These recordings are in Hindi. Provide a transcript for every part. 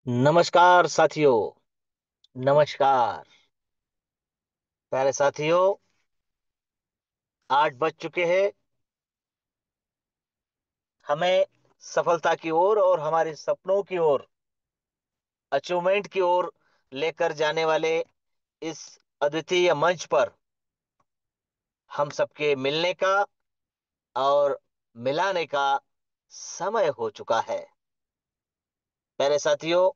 नमस्कार साथियों। नमस्कार प्यारे साथियों। 8 बज चुके हैं। हमें सफलता की ओर और हमारे सपनों की ओर, अचीवमेंट की ओर लेकर जाने वाले इस अद्वितीय मंच पर हम सबके मिलने का और मिलाने का समय हो चुका है। प्यारे साथियों,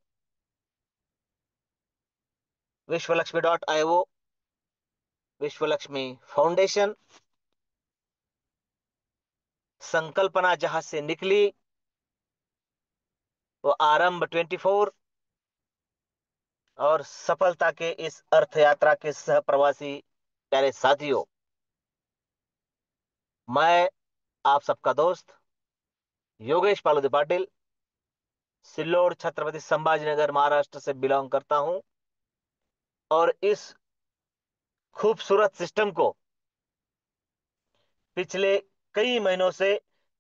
विश्वलक्ष्मी.io, विश्वलक्ष्मी फाउंडेशन, संकल्पना जहां से निकली वो आरंभ 24 और सफलता के इस अर्थ यात्रा के सह प्रवासी प्यारे साथियों, मैं आप सबका दोस्त योगेश पालुदे पाटिल, सिल्लोड छत्रपति संभाजीनगर महाराष्ट्र से बिलोंग करता हूं और इस खूबसूरत सिस्टम को पिछले कई महीनों से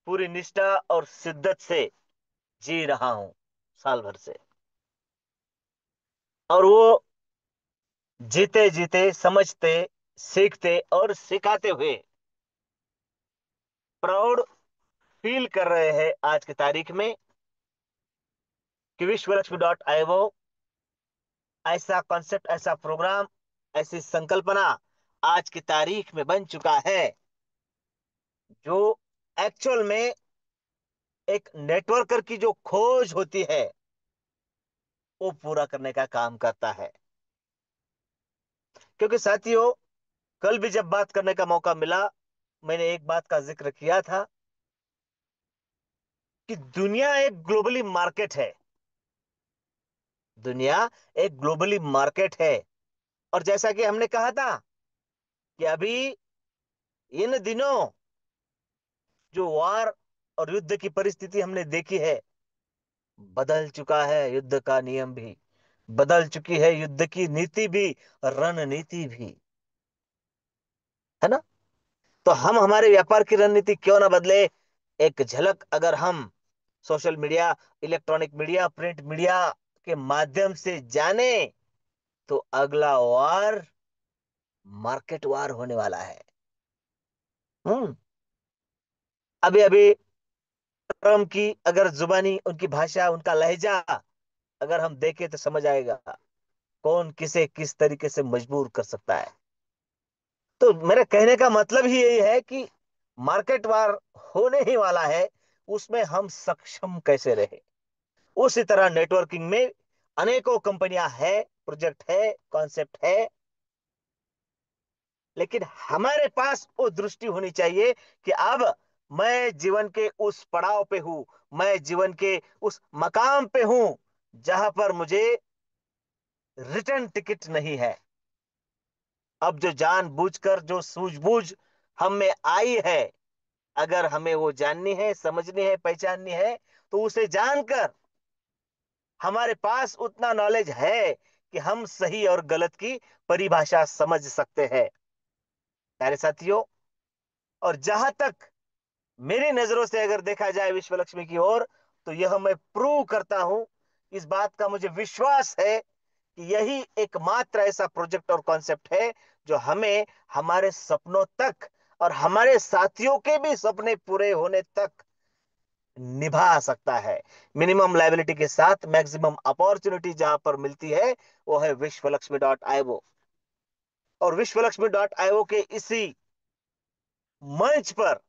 पूरी निष्ठा और शिद्दत से जी रहा हूं, साल भर से। और वो जीते जीते समझते, सीखते और सिखाते हुए प्राउड फील कर रहे हैं आज की तारीख में कि विश्वलक्ष्मी.io ऐसा कॉन्सेप्ट, ऐसा प्रोग्राम, ऐसी संकल्पना आज की तारीख में बन चुका है जो एक्चुअल में एक नेटवर्कर की जो खोज होती है वो पूरा करने का काम करता है। क्योंकि साथियों, कल भी जब बात करने का मौका मिला, मैंने एक बात का जिक्र किया था कि दुनिया एक ग्लोबली मार्केट है। दुनिया एक ग्लोबली मार्केट है। और जैसा कि हमने कहा था कि अभी इन दिनों जो वार और युद्ध की परिस्थिति हमने देखी है, बदल चुका है युद्ध का नियम भी, बदल चुकी है युद्ध की नीति भी, रणनीति भी, है ना। तो हम हमारे व्यापार की रणनीति क्यों ना बदले। एक झलक अगर हम social media, electronic media, print media के माध्यम से जाने तो अगला वार मार्केट वार होने वाला है। हम्म अभी अभी ट्रम्प की अगर जुबानी, उनकी भाषा, उनका लहजा अगर हम देखें तो समझ आएगा कौन किसे किस तरीके से मजबूर कर सकता है। तो मेरे कहने का मतलब ही यही है कि मार्केट वार होने ही वाला है, उसमें हम सक्षम कैसे रहे। उसी तरह नेटवर्किंग में अनेकों कंपनियां है, प्रोजेक्ट है, कॉन्सेप्ट है, लेकिन हमारे पास वो दृष्टि होनी चाहिए कि अब मैं जीवन के उस पड़ाव पे हूं, मैं जीवन के उस मकाम पे हूं जहां पर मुझे रिटर्न टिकट नहीं है। अब जो जानबूझकर, जो सूझबूझ हम में आई है, अगर हमें वो जाननी है, समझनी है, पहचाननी है, तो उसे जानकर हमारे पास उतना नॉलेज है कि हम सही और गलत की परिभाषा समझ सकते हैं, प्यारे साथियों। और जहां तक मेरी नजरों से अगर देखा जाए विश्वलक्ष्मी की ओर, तो यह मैं प्रूव करता हूं, इस बात का मुझे विश्वास है कि यही एकमात्र ऐसा प्रोजेक्ट और कॉन्सेप्ट है जो हमें हमारे सपनों तक और हमारे साथियों के भी सपने पूरे होने तक निभा सकता है। मिनिमम लाइबिलिटी के साथ मैक्सिमम अपॉर्चुनिटी जहां पर मिलती है वो है विश्वलक्ष्मी.io। और विश्वलक्ष्मी.io के इसी मंच पर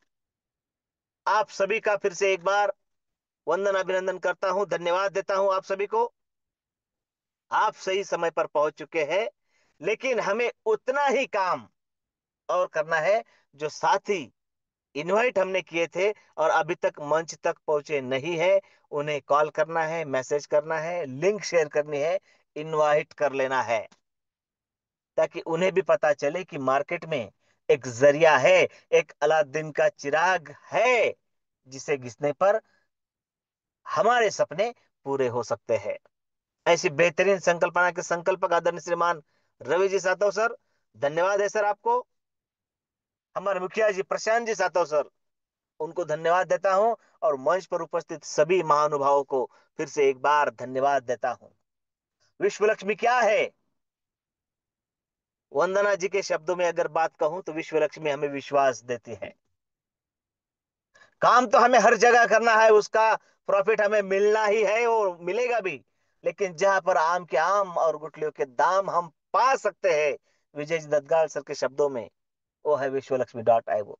आप सभी का फिर से एक बार वंदन, अभिनंदन करता हूं, धन्यवाद देता हूं आप सभी को। आप सही समय पर पहुंच चुके हैं, लेकिन हमें उतना ही काम और करना है जो साथी इनवाइट हमने किए थे और अभी तक मंच तक पहुंचे नहीं है। उन्हें कॉल करना है, मैसेज करना है, लिंक शेयर करनी है, इनवाइट कर लेना है, ताकि उन्हें भी पता चले कि मार्केट में एक जरिया है, एक अलादीन का चिराग है जिसे घिसने पर हमारे सपने पूरे हो सकते हैं। ऐसी बेहतरीन संकल्पना के संकल्पक आदरणीय श्रीमान रवि जी सातव सर, धन्यवाद है सर आपको। हमारे मुखिया जी प्रशांत जी सातव सर, उनको धन्यवाद देता हूं, और मंच पर उपस्थित सभी महानुभावों को फिर से एक बार धन्यवाद देता हूं। विश्व लक्ष्मी क्या है? वंदना जी के शब्दों में अगर बात कहूं तो विश्व लक्ष्मी हमें विश्वास देती है। काम तो हमें हर जगह करना है, उसका प्रॉफिट हमें मिलना ही है और मिलेगा भी। लेकिन जहां पर आम के आम और गुठलियों के दाम हम पा सकते हैं, विजय जी दत्तगाल सर के शब्दों में, वो है विश्वलक्ष्मी.io।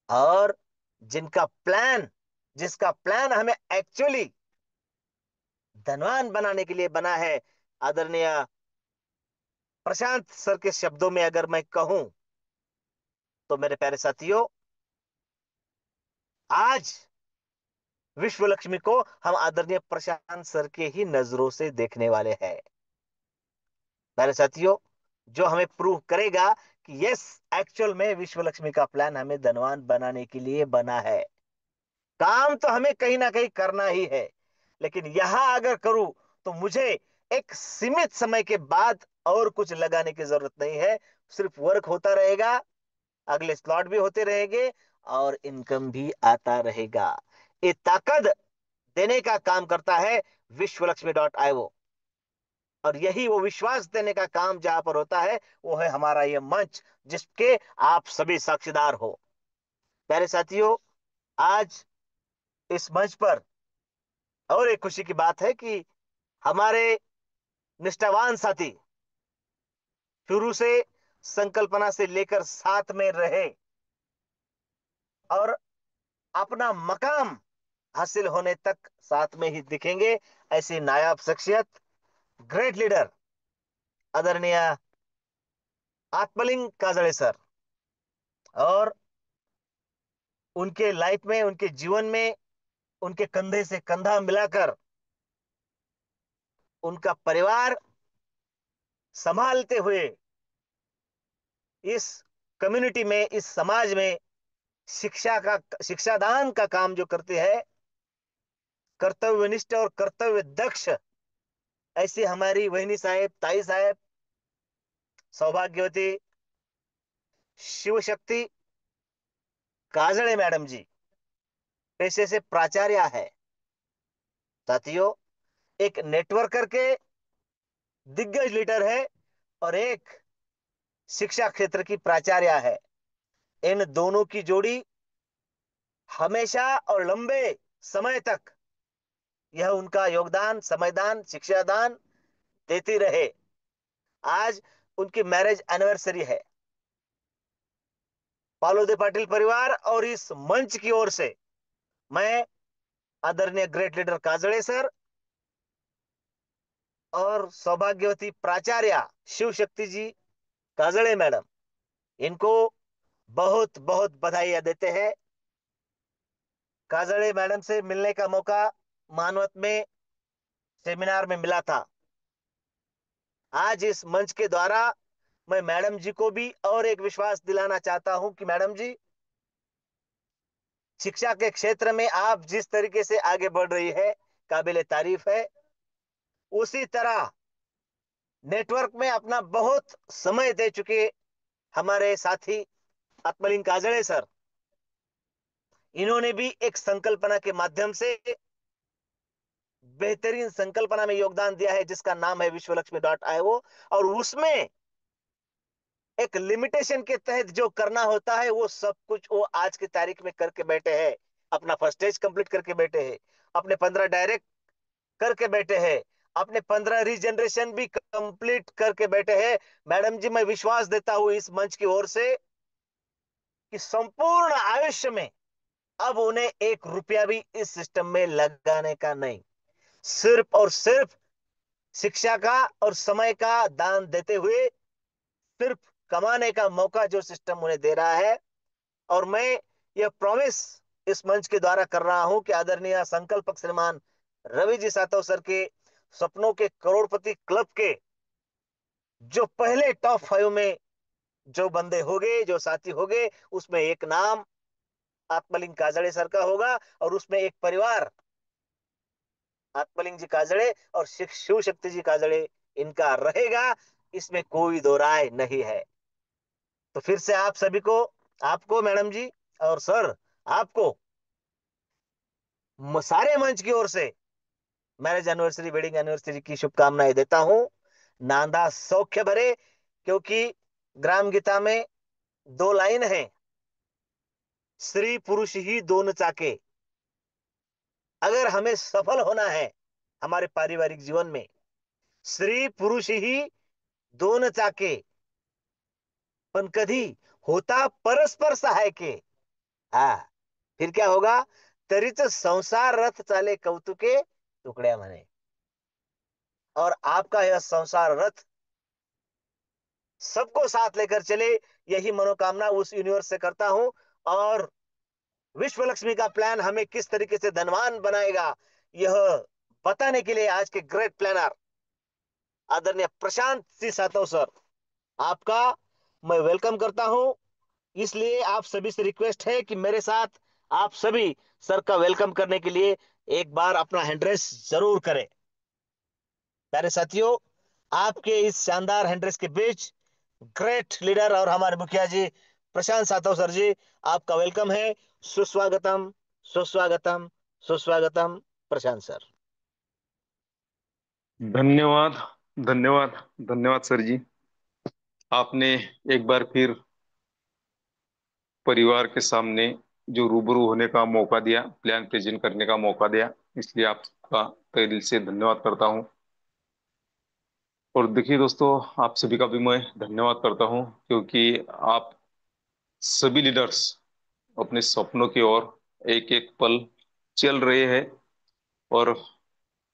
और जिसका प्लान हमें एक्चुअली धनवान बनाने के लिए बना है, आदरणीय प्रशांत सर के शब्दों में अगर मैं कहूं, तो मेरे प्यारे साथियों, आज विश्व लक्ष्मी को हम आदरणीय प्रशांत सर के ही नजरों से देखने वाले हैं। प्यारे साथियों, जो हमें प्रूव करेगा कि यस, एक्चुअल में विश्व लक्ष्मी का प्लान हमें धनवान बनाने के लिए बना है। काम तो हमें कहीं ना कहीं करना ही है, लेकिन यहां अगर करूं तो मुझे एक सीमित समय के बाद और कुछ लगाने की जरूरत नहीं है। सिर्फ वर्क होता रहेगा, अगले स्लॉट भी होते रहेंगे, और इनकम भी आता रहेगा। ये ताकत देने का काम करता है विश्वलक्ष्मी.io। और यही वो विश्वास देने का काम जहां पर होता है, वो है हमारा ये मंच, जिसके आप सभी साक्षीदार हो। प्यारे साथियों, आज इस मंच पर और एक खुशी की बात है कि हमारे निष्ठावान साथी शुरू से संकल्पना से लेकर साथ में रहे, और अपना मकाम हासिल होने तक साथ में ही दिखेंगे, ऐसी नायाब शख्सियत, ग्रेट लीडर आदरणीय आत्मलिंग काजड़े सर। और उनके लाइफ में, उनके जीवन में, उनके कंधे से कंधा मिलाकर उनका परिवार संभालते हुए इस कम्युनिटी में, इस समाज में शिक्षादान का काम जो करते हैं, कर्तव्यनिष्ठ और कर्तव्य दक्ष, ऐसी हमारी वहनी साहेब, ताई साहेब, सौभाग्यवती शिव शक्ति काजड़े मैडम जी पेशे से प्राचार्य है। साथियों, एक नेटवर्कर के दिग्गज लीडर है, और एक शिक्षा क्षेत्र की प्राचार्य है। इन दोनों की जोड़ी हमेशा और लंबे समय तक यह उनका योगदान, समयदान, शिक्षादान देती रहे। आज उनकी मैरिज एनिवर्सरी है। पालोदे पाटिल परिवार और इस मंच की ओर से मैं आदरणीय ग्रेट लीडर काजड़े सर और सौभाग्यवती प्राचार्य शिव शक्ति जी काजड़े मैडम, इनको बहुत बहुत बधाई देते हैं। काजड़े मैडम से मिलने का मौका मानवत में सेमिनार में मिला था। आज इस मंच के द्वारा मैं मैडम जी को भी और एक विश्वास दिलाना चाहता हूं कि मैडम जी, शिक्षा के क्षेत्र में आप जिस तरीके से आगे बढ़ रही है, काबिले तारीफ है। उसी तरह नेटवर्क में अपना बहुत समय दे चुके हमारे साथी आत्मलिंग काजड़े सर, इन्होंने भी एक संकल्पना के माध्यम से बेहतरीन संकल्पना में योगदान दिया है, जिसका नाम है विश्वलक्ष्मी.io। और उसमें एक लिमिटेशन के तहत जो करना होता है, वो सब कुछ वो आज की तारीख में करके बैठे हैं। अपना फर्स्ट स्टेज कंप्लीट करके बैठे हैं, अपने 15 डायरेक्ट करके बैठे हैं, अपने 15 रीजनरेशन भी कंप्लीट करके बैठे हैं। मैडम जी, मैं विश्वास देता हूं इस मंच की ओर से कि संपूर्ण आयुष्य में अब उन्हें एक रुपया भी इस सिस्टम में लगाने का नहीं, सिर्फ और सिर्फ शिक्षा का और समय का दान देते हुए सिर्फ कमाने का मौका जो सिस्टम उन्हें दे रहा है। और मैं यह प्रॉमिस इस मंच के द्वारा कर रहा हूं कि आदरणीय संकल्पक श्रीमान रवि जी सातव सर के सपनों के करोड़पति क्लब के जो पहले टॉप 5 में जो बंदे होंगे, जो साथी होंगे, उसमें एक नाम आत्मलिंग काजड़े सर का होगा, और उसमें एक परिवार आत्मलिंग जी काजड़े और शिव शक्ति जी काजड़े इनका रहेगा। इसमें कोई दो राय नहीं है। तो फिर से आप सभी को, आपको मैडम जी और सर, आपको सारे मंच की ओर से मैरिज एनिवर्सरी, वेडिंग एनिवर्सरी की शुभकामनाएं देता हूं। नांदा सौख्य भरे, क्योंकि ग्राम गीता में दो लाइन है, स्त्री पुरुष ही दोनों चाके। अगर हमें सफल होना है हमारे पारिवारिक जीवन में, स्त्री पुरुष ही दोनों चाके, पण कधी होता परस्पर सहाय के। हा, फिर क्या होगा? तरीच संसार रथ चाले कौतुके टुकड्या म्हणे। और आपका यह संसार रथ सबको साथ लेकर चले, यही मनोकामना उस यूनिवर्स से करता हूं। और विश्व लक्ष्मी का प्लान हमें किस तरीके से धनवान बनाएगा, यह बताने के लिए आज के ग्रेट प्लानर आदरणीय प्रशांत सिंह सातव सर, आपका मैं वेलकम करता हूं। इसलिए आप सभी से रिक्वेस्ट है कि मेरे साथ आप सभी सर का वेलकम करने के लिए एक बार अपना हैंडरेस जरूर करें। प्यारे साथियों, आपके इस शानदार हैंडरेस के बीच ग्रेट लीडर और हमारे मुखिया जी प्रशांत सातव सर जी, आपका वेलकम है। सुस्वागतम, सुस्वागतम, सुस्वागतम प्रशांत सर। धन्यवाद, धन्यवाद, धन्यवाद सर जी। आपने एक बार फिर परिवार के सामने जो रूबरू होने का मौका दिया, प्लान प्रेजेंट करने का मौका दिया, इसलिए आपका तहे दिल से धन्यवाद करता हूं। और देखिए दोस्तों, आप सभी का भी मैं धन्यवाद करता हूं, क्योंकि आप सभी लीडर्स अपने सपनों की ओर एक एक पल चल रहे हैं और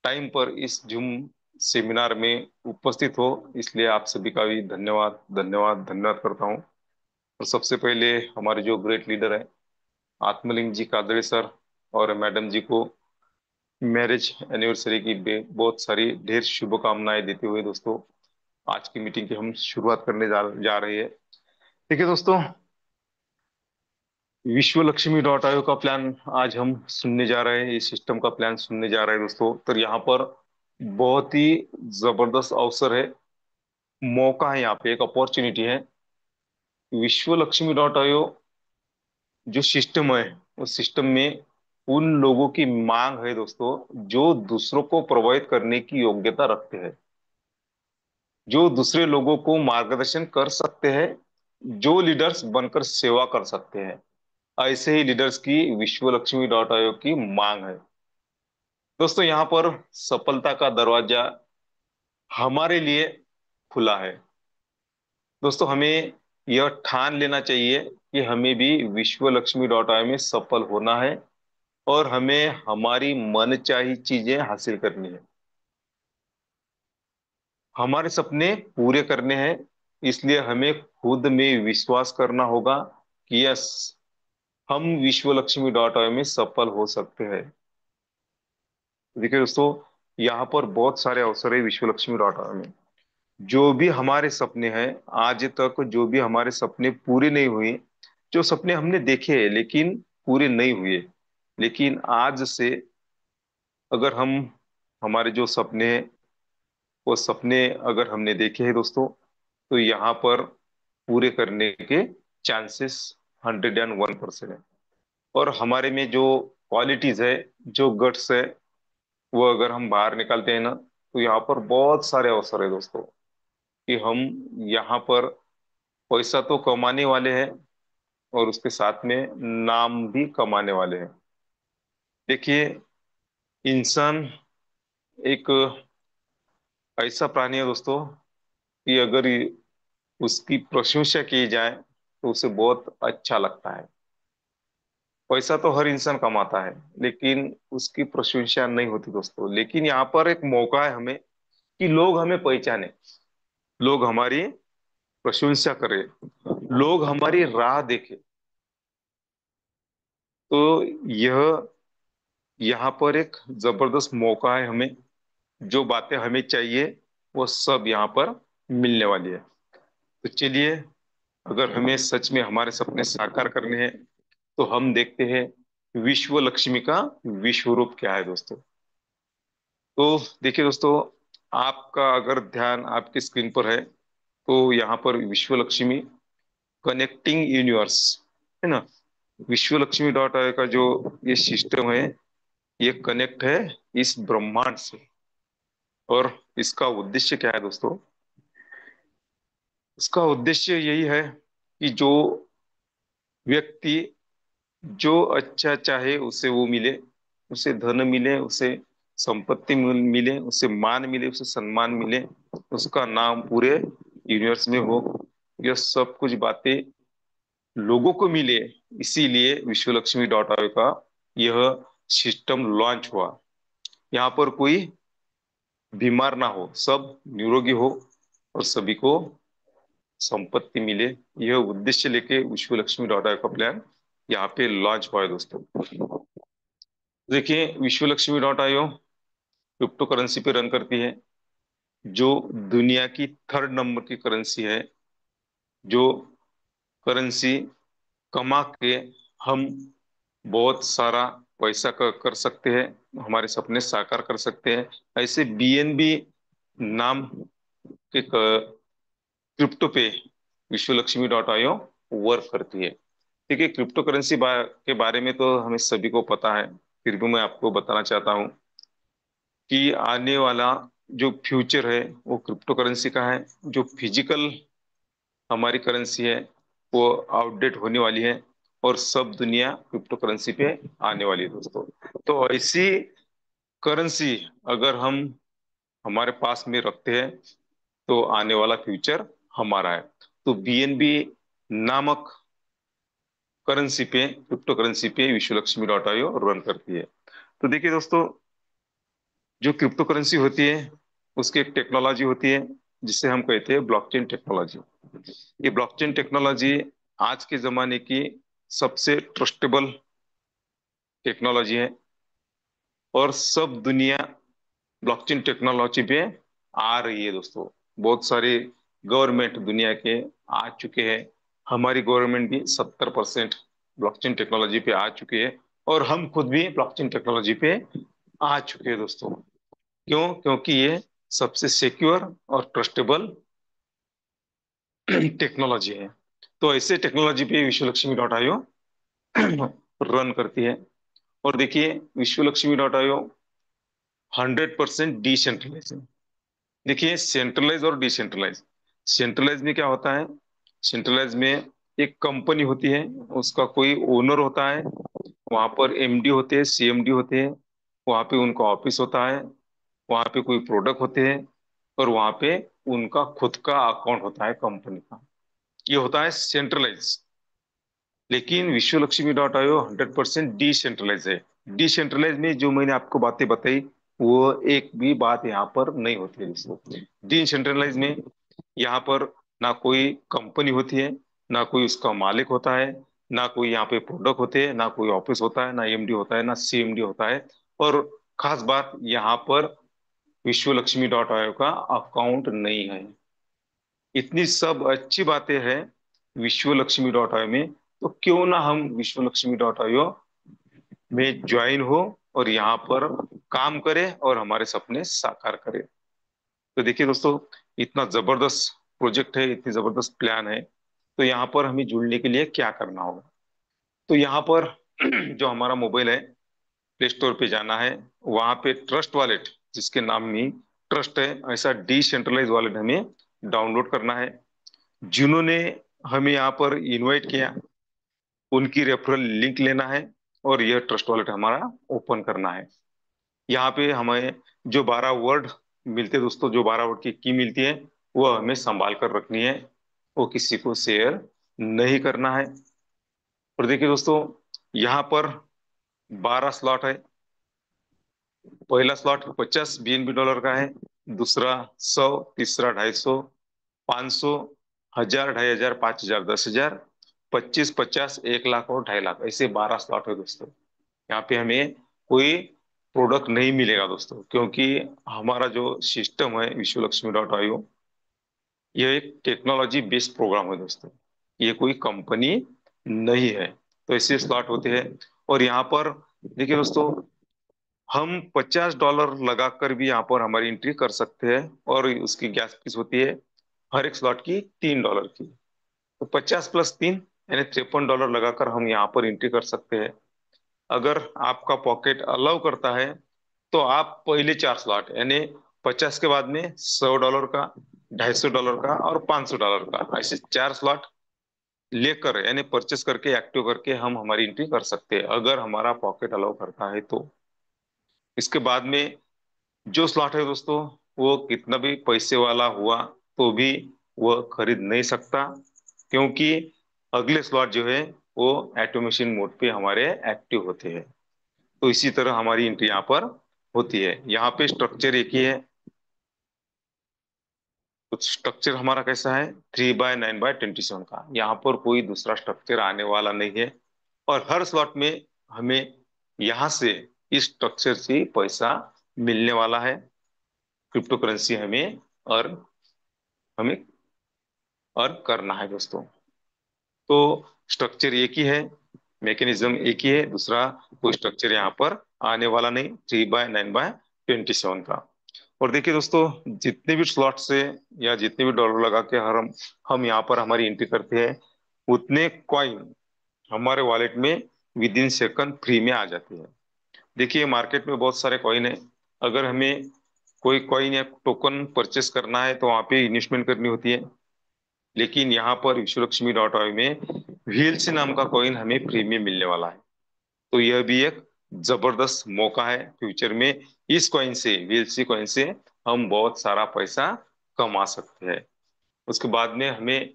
टाइम पर इस जूम सेमिनार में उपस्थित हो, इसलिए आप सभी का भी धन्यवाद, धन्यवाद, धन्यवाद करता हूं। और सबसे पहले हमारे जो ग्रेट लीडर है आत्मलिंग जी कादड़े सर और मैडम जी को मैरिज एनिवर्सरी की बहुत सारी ढेर शुभकामनाएं देते हुए दोस्तों आज की मीटिंग की हम शुरुआत करने जा रहे हैं। देखिए दोस्तों, विश्व लक्ष्मी डॉट आयो का प्लान आज हम सुनने जा रहे हैं, इस सिस्टम का प्लान सुनने जा रहे हैं दोस्तों। तो यहाँ पर बहुत ही जबरदस्त अवसर है, मौका है, यहाँ पे एक अपॉर्चुनिटी है। विश्व लक्ष्मी डॉट आयो जो सिस्टम है, उस सिस्टम में उन लोगों की मांग है दोस्तों जो दूसरों को प्रभावित करने की योग्यता रखते हैं, जो दूसरे लोगों को मार्गदर्शन कर सकते हैं, जो लीडर्स बनकर सेवा कर सकते हैं। ऐसे ही लीडर्स की विश्व लक्ष्मी डॉट आयोग की मांग है दोस्तों। यहाँ पर सफलता का दरवाजा हमारे लिए खुला है दोस्तों। हमें यह ठान लेना चाहिए कि हमें भी विश्व लक्ष्मी डॉट आई में सफल होना है और हमें हमारी मनचाही चीजें हासिल करनी है, हमारे सपने पूरे करने हैं। इसलिए हमें खुद में विश्वास करना होगा कि यस, हम विश्व लक्ष्मी डॉट आई में सफल हो सकते हैं। देखिए दोस्तों, यहाँ पर बहुत सारे अवसर है विश्व लक्ष्मी डॉट आई में। जो भी हमारे सपने हैं, आज तक जो भी हमारे सपने पूरे नहीं हुए, जो सपने हमने देखे हैं लेकिन पूरे नहीं हुए, लेकिन आज से अगर हम हमारे जो सपने हैं वो सपने अगर हमने देखे हैं दोस्तों, तो यहाँ पर पूरे करने के चांसेस 101% है। और हमारे में जो क्वालिटीज है, जो गट्स है, वो अगर हम बाहर निकालते हैं ना, तो यहाँ पर बहुत सारे अवसर है दोस्तों कि हम यहाँ पर पैसा तो कमाने वाले हैं और उसके साथ में नाम भी कमाने वाले हैं। देखिए, इंसान एक ऐसा प्राणी है दोस्तों कि अगर उसकी प्रशंसा की जाए तो उसे बहुत अच्छा लगता है। पैसा तो हर इंसान कमाता है लेकिन उसकी प्रशंसा नहीं होती दोस्तों। लेकिन यहाँ पर एक मौका है हमें कि लोग हमें पहचाने, लोग हमारी प्रशंसा करें, लोग हमारी राह देखें। तो यह यहाँ पर एक जबरदस्त मौका है हमें। जो बातें हमें चाहिए वो सब यहाँ पर मिलने वाली है। तो चलिए, अगर हमें सच में हमारे सपने साकार करने हैं तो हम देखते हैं विश्व लक्ष्मी का विश्व रूप क्या है दोस्तों। तो देखिए दोस्तों, आपका अगर ध्यान आपकी स्क्रीन पर है तो यहाँ पर विश्व लक्ष्मी कनेक्टिंग यूनिवर्स है ना, विश्व लक्ष्मी डॉट आई का जो ये सिस्टम है, ये कनेक्ट है इस ब्रह्मांड से। और इसका उद्देश्य क्या है दोस्तों? इसका उद्देश्य यही है कि जो व्यक्ति जो अच्छा चाहे उसे वो मिले, उसे धन मिले, उसे संपत्ति मिले, उसे मान मिले, उसे सम्मान मिले, उसका नाम पूरे यूनिवर्स में हो, यह सब कुछ बातें लोगों को मिले। इसीलिए विश्व लक्ष्मी डॉट आई का यह सिस्टम लॉन्च हुआ। यहाँ पर कोई बीमार ना हो, सब निरोगी हो और सभी को संपत्ति मिले। यह उद्देश्य लेके विश्व लक्ष्मी डॉट आई का प्लान यहाँ पे लॉन्च हुआ है दोस्तों। देखिए, विश्व Lakshmi dot IO crypto currency पे रन करती है, जो दुनिया की थर्ड नंबर की करेंसी है। जो करेंसी कमा के हम बहुत सारा पैसा कर सकते हैं, हमारे सपने साकार कर सकते हैं। ऐसे बीएनबी नाम के क्रिप्टो पे विश्व लक्ष्मी डॉट आईओ वर्क करती है। ठीक है, क्रिप्टो करेंसी के बारे में तो हमें सभी को पता है, फिर भी मैं आपको बताना चाहता हूँ कि आने वाला जो फ्यूचर है वो क्रिप्टो करेंसी का है। जो फिजिकल हमारी करेंसी है वो आउटडेट होने वाली है, और सब दुनिया क्रिप्टो करेंसी पे आने वाली है दोस्तों। तो ऐसी करेंसी अगर हम हमारे पास में रखते हैं तो आने वाला फ्यूचर हमारा है। तो बीएनबी नामक करेंसी पे, क्रिप्टो करेंसी पे विश्व लक्ष्मी डॉट आईओ रन करती है। तो देखिए दोस्तों, जो क्रिप्टो करेंसी होती है उसकी एक टेक्नोलॉजी होती है जिसे हम कहते हैं ब्लॉकचेन टेक्नोलॉजी। ये ब्लॉकचेन टेक्नोलॉजी आज के जमाने की सबसे ट्रस्टेबल टेक्नोलॉजी है, और सब दुनिया ब्लॉकचेन टेक्नोलॉजी पे आ रही है दोस्तों। बहुत सारे गवर्नमेंट दुनिया के आ चुके हैं। हमारी गवर्नमेंट भी 70% ब्लॉकचेन टेक्नोलॉजी पे आ चुकी है, और हम खुद भी ब्लॉकचेन टेक्नोलॉजी पे आ चुके हैं दोस्तों। क्यों? क्योंकि ये सबसे सिक्योर और ट्रस्टेबल टेक्नोलॉजी है। तो ऐसे टेक्नोलॉजी पे विश्व लक्ष्मी डॉट आईओ रन करती है। और देखिए, विश्व लक्ष्मी डॉट आईओ 100% डिसेंट्रलाइज है। देखिए, सेंट्रलाइज और डिसेंट्रलाइज, सेंट्रलाइज में क्या होता है? सेंट्रलाइज में एक कंपनी होती है, उसका कोई ओनर होता है, वहां पर एमडी होते हैं, सीएमडी होते हैं, वहां पे उनका ऑफिस होता है, वहां पे कोई प्रोडक्ट होते हैं, और वहां पे उनका खुद का अकाउंट होता है कंपनी का। ये होता है सेंट्रलाइज। लेकिन विश्व लक्ष्मी डॉट आईओ 100% डिसेंट्रलाइज है। डिसेंट्रलाइज में जो मैंने आपको बातें बताई, वो एक भी बात यहाँ पर नहीं होती है दोस्तों। डिसेंट्रलाइज में यहाँ पर ना कोई कंपनी होती है, ना कोई उसका मालिक होता है, ना कोई यहाँ पे प्रोडक्ट होते हैं, ना कोई ऑफिस होता है, ना एमडी होता है, ना सीएमडी होता है। और खास बात यहाँ पर विश्व लक्ष्मी डॉट आईओ का अकाउंट नहीं है। इतनी सब अच्छी बातें हैं विश्व लक्ष्मी डॉट आईओ में, तो क्यों ना हम विश्व लक्ष्मी डॉट आईओ में ज्वाइन हो और यहाँ पर काम करें और हमारे सपने साकार करें। तो देखिए दोस्तों, इतना जबरदस्त प्रोजेक्ट है, इतनी जबरदस्त प्लान है। तो यहाँ पर हमें जुड़ने के लिए क्या करना होगा? तो यहाँ पर जो हमारा मोबाइल है, प्ले स्टोर पे जाना है, वहां पे ट्रस्ट वॉलेट, जिसके नाम में ट्रस्ट है, ऐसा डिसेंट्रलाइज वॉलेट हमें डाउनलोड करना है। जिन्होंने हमें यहाँ पर इनवाइट किया उनकी रेफरल लिंक लेना है, और यह ट्रस्ट वॉलेट हमारा ओपन करना है। यहाँ पे हमें जो 12 वर्ड मिलते हैं दोस्तों, जो 12 वर्ड की मिलती है, वो हमें संभाल कर रखनी है, वो किसी को शेयर नहीं करना है। और देखिए दोस्तों, यहाँ पर 12 स्लॉट है। पहला स्लॉट 50 बीएनबी डॉलर का है, दूसरा 100, तीसरा 250, 500, 1000, 2500, 5000, 10,000, 25, 50, 1 लाख और 2.5 लाख, ऐसे 12 स्लॉट है दोस्तों। यहाँ पे हमें कोई प्रोडक्ट नहीं मिलेगा दोस्तों, क्योंकि हमारा जो सिस्टम है विश्व लक्ष्मी डॉट आईओ, ये एक टेक्नोलॉजी बेस्ड प्रोग्राम है दोस्तों, ये कोई कंपनी नहीं है। तो ऐसे स्लॉट होते हैं। और यहाँ पर देखिए दोस्तों, हम $50 लगाकर भी यहाँ पर हमारी एंट्री कर सकते हैं, और उसकी गैस फीस होती है हर एक स्लॉट की $3 की। तो 50 + 3 यानी $53 लगाकर हम यहाँ पर एंट्री कर सकते हैं। अगर आपका पॉकेट अलाउ करता है तो आप पहले 4 स्लॉट यानी 50 के बाद में $100 का, $250 का और $500 का, ऐसे 4 स्लॉट लेकर यानी परचेस करके एक्टिव करके हम हमारी एंट्री कर सकते हैं, अगर हमारा पॉकेट अलाउ करता है तो। इसके बाद में जो स्लॉट है दोस्तों, वो कितना भी पैसे वाला हुआ तो भी वह खरीद नहीं सकता, क्योंकि अगले स्लॉट जो है वो ऑटोमेशन मोड पे हमारे एक्टिव होते हैं। तो इसी तरह हमारी एंट्री यहाँ पर होती है। यहाँ पे स्ट्रक्चर एक ही है। तो स्ट्रक्चर हमारा कैसा है, 3/9/27 का, यहाँ पर कोई दूसरा स्ट्रक्चर आने वाला नहीं है। और हर स्लॉट में हमें यहाँ से इस स्ट्रक्चर से पैसा मिलने वाला है, क्रिप्टो करेंसी अर्न हमें अर्न करना है दोस्तों। तो स्ट्रक्चर एक ही है, मैकेनिज्म एक ही है, दूसरा कोई स्ट्रक्चर यहाँ पर आने वाला नहीं, 3/9/27 का। और देखिए दोस्तों, जितने भी स्लॉट से या जितने भी डॉलर लगा के हम यहाँ पर हमारी एंट्री करते हैं, उतने कॉइन हमारे वॉलेट में विद इन सेकंड फ्री में आ जाते हैं। देखिए मार्केट में बहुत सारे कॉइन है। अगर हमें कोई कॉइन या टोकन परचेस करना है तो वहाँ पे इन्वेस्टमेंट करनी होती है। लेकिन यहाँ पर विश्वलक्ष्मी में व्हीएलसी नाम का कॉइन हमें फ्री में मिलने वाला है। तो यह भी एक जबरदस्त मौका है फ्यूचर में। इस कॉइन से, व्हीएलसी कॉइन से हम बहुत सारा पैसा कमा सकते हैं। उसके बाद में हमें